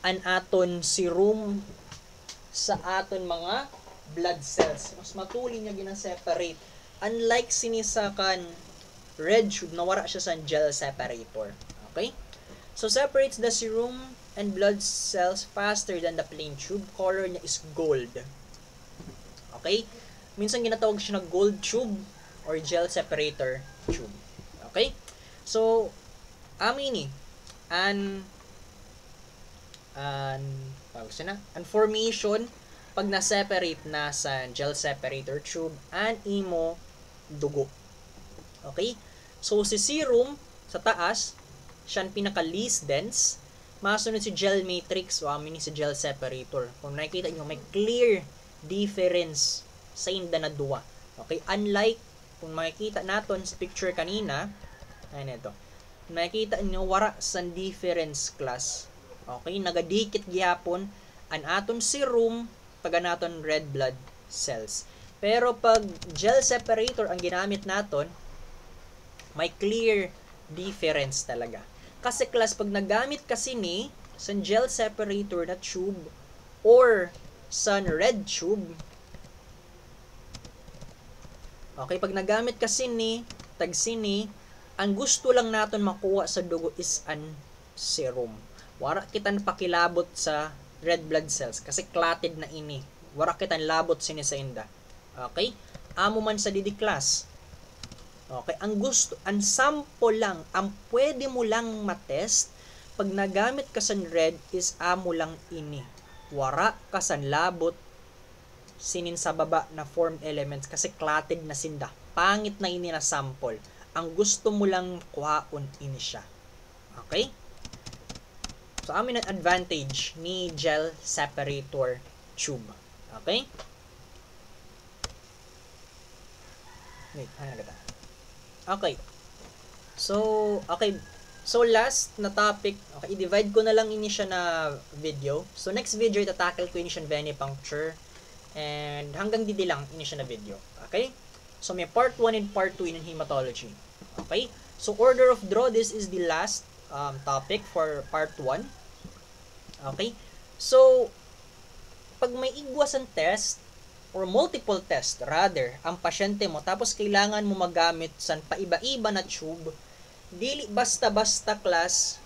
ang aton serum sa aton mga blood cells. Mas matuli niya gina-separate. Unlike sinisakan red tube, nawara siya sa gel separator. Okay? So, separates the serum and blood cells faster than the plain tube. Color niya is gold. Okay? Minsan ginatawag siya na gold tube or gel separator tube. Okay? So, amin an formation pag na-separate na sa gel separator tube and imo dugo. Okay? So, si serum sa taas, siya pinaka least dense. Masunod si gel matrix o amin si gel separator. Kung nakikita nyo, may clear difference sa inda na duwa. Okay? Unlike, kung makikita natin sa picture kanina, ayun ito. Makikita nyo, wara sa difference class. Okay? Nagadikit gyapon ang aton serum pag naton red blood cells. Pero pag gel separator ang ginamit naton, may clear difference talaga. Kasi class, pag nagamit kasi ni sa gel separator na tube or sa red tube, okay, pag nagamit kasi ni tagsini, ang gusto lang natin makuha sa dugo is an serum. Wara kitan pakilabot sa red blood cells kasi clotted na ini. Wara kitan labot sini sa inda. Okay? Amo man sa DD class. Okay, ang sample lang, ang pwede mo lang matest pag nagamit ka sa red is amo lang ini. Wara ka sa labot sinin sa baba na formed elements kasi clotted na sinda. Pangit na ini na sample. Ang gusto mo lang kuhaon ini siya. Okay? So, amin ang advantage ni gel separator tube. Okay? Wait, ano na okay. So, last na topic, okay, i-divide ko na lang ini siya na video. So, next video, itatakil ko ini siya venipuncture. And hanggang didi lang ini siya na video. Okay? So, may part 1 and part 2 in hematology. Okay? So, order of draw, this is the last topic for part 1. Okay? So, pag may igwasan test, or multiple test, rather, ang pasyente mo, tapos kailangan mo magamit sa paiba-iba na tube, dili basta-basta class,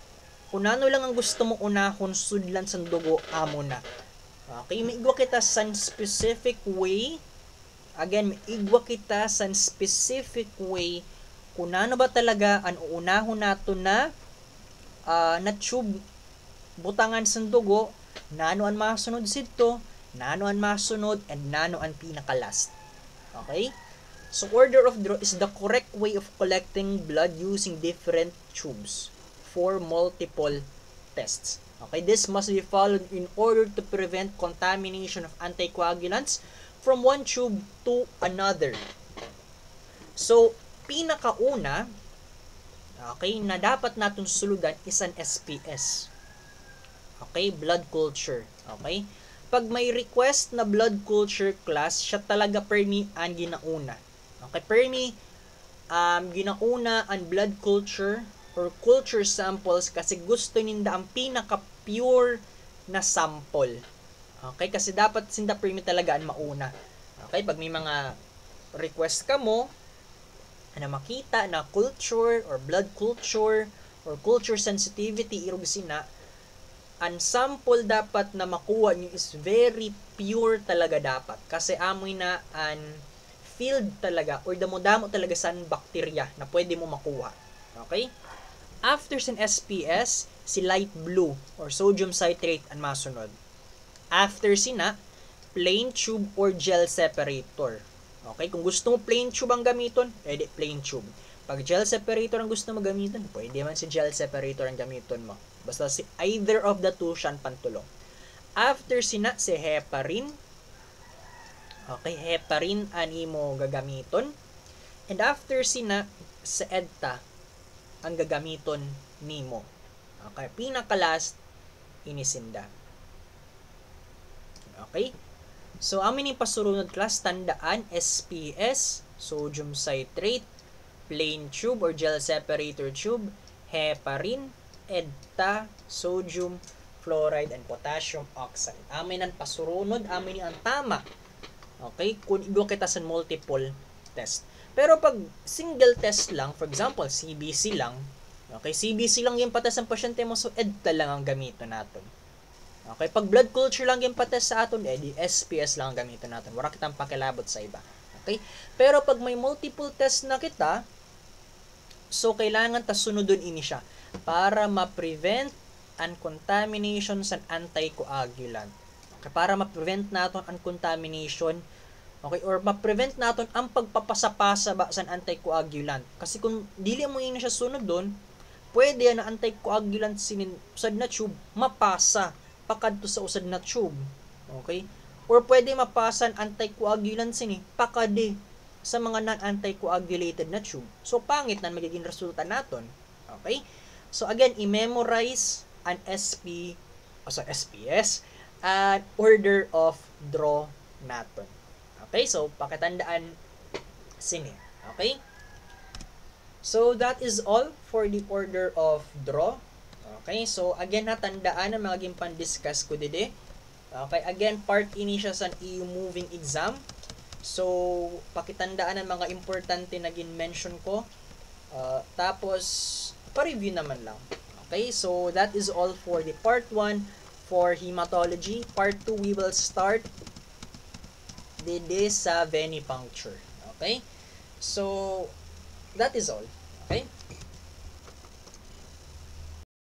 kung ano lang ang gusto mo unahon, sudlan sa dugo, amo na. Okay? May igwa kita sa specific way. Again, may igwa kita sa specific way kung ano ba talaga ang uunahon nato na tube butangan sa dugo, nano ang masunod sito, nano ang masunod, and nano ang pinaka-last. Okay? So, order of draw is the correct way of collecting blood using different tubes for multiple tests. Okay? This must be followed in order to prevent contamination of anticoagulants from one tube to another. So, pinakauna, okay, na dapat natin suludan is an SPS. Okay, blood culture. Okay? Pag may request na blood culture class, siya talaga permi ang ginauna. Okay, permi ginauna ang blood culture or culture samples kasi gusto ninda ang pinaka-pure na sample. Okay, kasi dapat sinda permi talaga ang mauna. Okay, pag may mga request ka mo, na makita na culture or blood culture or culture sensitivity irog sina, ang sample dapat na makuha nyo is very pure talaga dapat. Kasi amoy na an field talaga or damo-damo talaga sa bacteria na pwede mo makuha. Okay? After sin SPS, si light blue or sodium citrate ang masunod. After sina, plain tube or gel separator. Okay? Kung gusto mo plain tube ang gamiton, edi plain tube. Pag gel separator ang gusto mo gamitin, pwede man si gel separator ang gamiton mo. Basta si either of the two siya pantulong. After sina, si heparin. Okay, heparin ani mo gagamiton. And after sina, sa EDTA ang gagamiton nimo. Okay, pinaka-last inisinda. Okay? So, amin yung pasurunod class, tandaan, SPS, sodium citrate, plain tube or gel separator tube, heparin, EDTA, sodium, fluoride, and potassium oxide. Amin ang pasurunod, amin ang tama. Okay? Kung igo kita sa multiple test. Pero pag single test lang, for example, CBC lang, okay, CBC lang yung patas ng pasyente mo, so EDTA lang ang gamitin natin. Okay, pag blood culture lang yung patas sa aton, edi SPS lang ang gamitin natin. Wala kitang pakilabot sa iba. Okay? Pero pag may multiple test na kita, so kailangan ta sunodon ini siya para ma-prevent ang contamination sa anticoagulant. Okay, para ma-prevent naton ang contamination, okay, or ma-prevent naton ang pagpapasapasa ba sa anticoagulant. Kasi kung dili mo ini siya sunod doon, pwede na anticoagulant sinin usad na tube mapasa pakadto sa usad na tube. Okay? Or pwede mapasan anticoagulant sini pakade sa mga non-anticoagulated na tube. So pangit na magiging resulta naton. Okay? So again, i-memorize an SPS at order of draw naton. Okay? So pakitandaan sini. Okay? So that is all for the order of draw. Okay? So again, natandaan ang mga gimpan-discuss ko dide. Okay? Again, part ini siya sa EU moving exam. So, pakitandaan ang mga importante na gin-mention ko. Tapos, pa-review naman lang. Okay? So, that is all for the part 1 for hematology. Part 2, we will start dede sa venipuncture. Okay? So, that is all. Okay?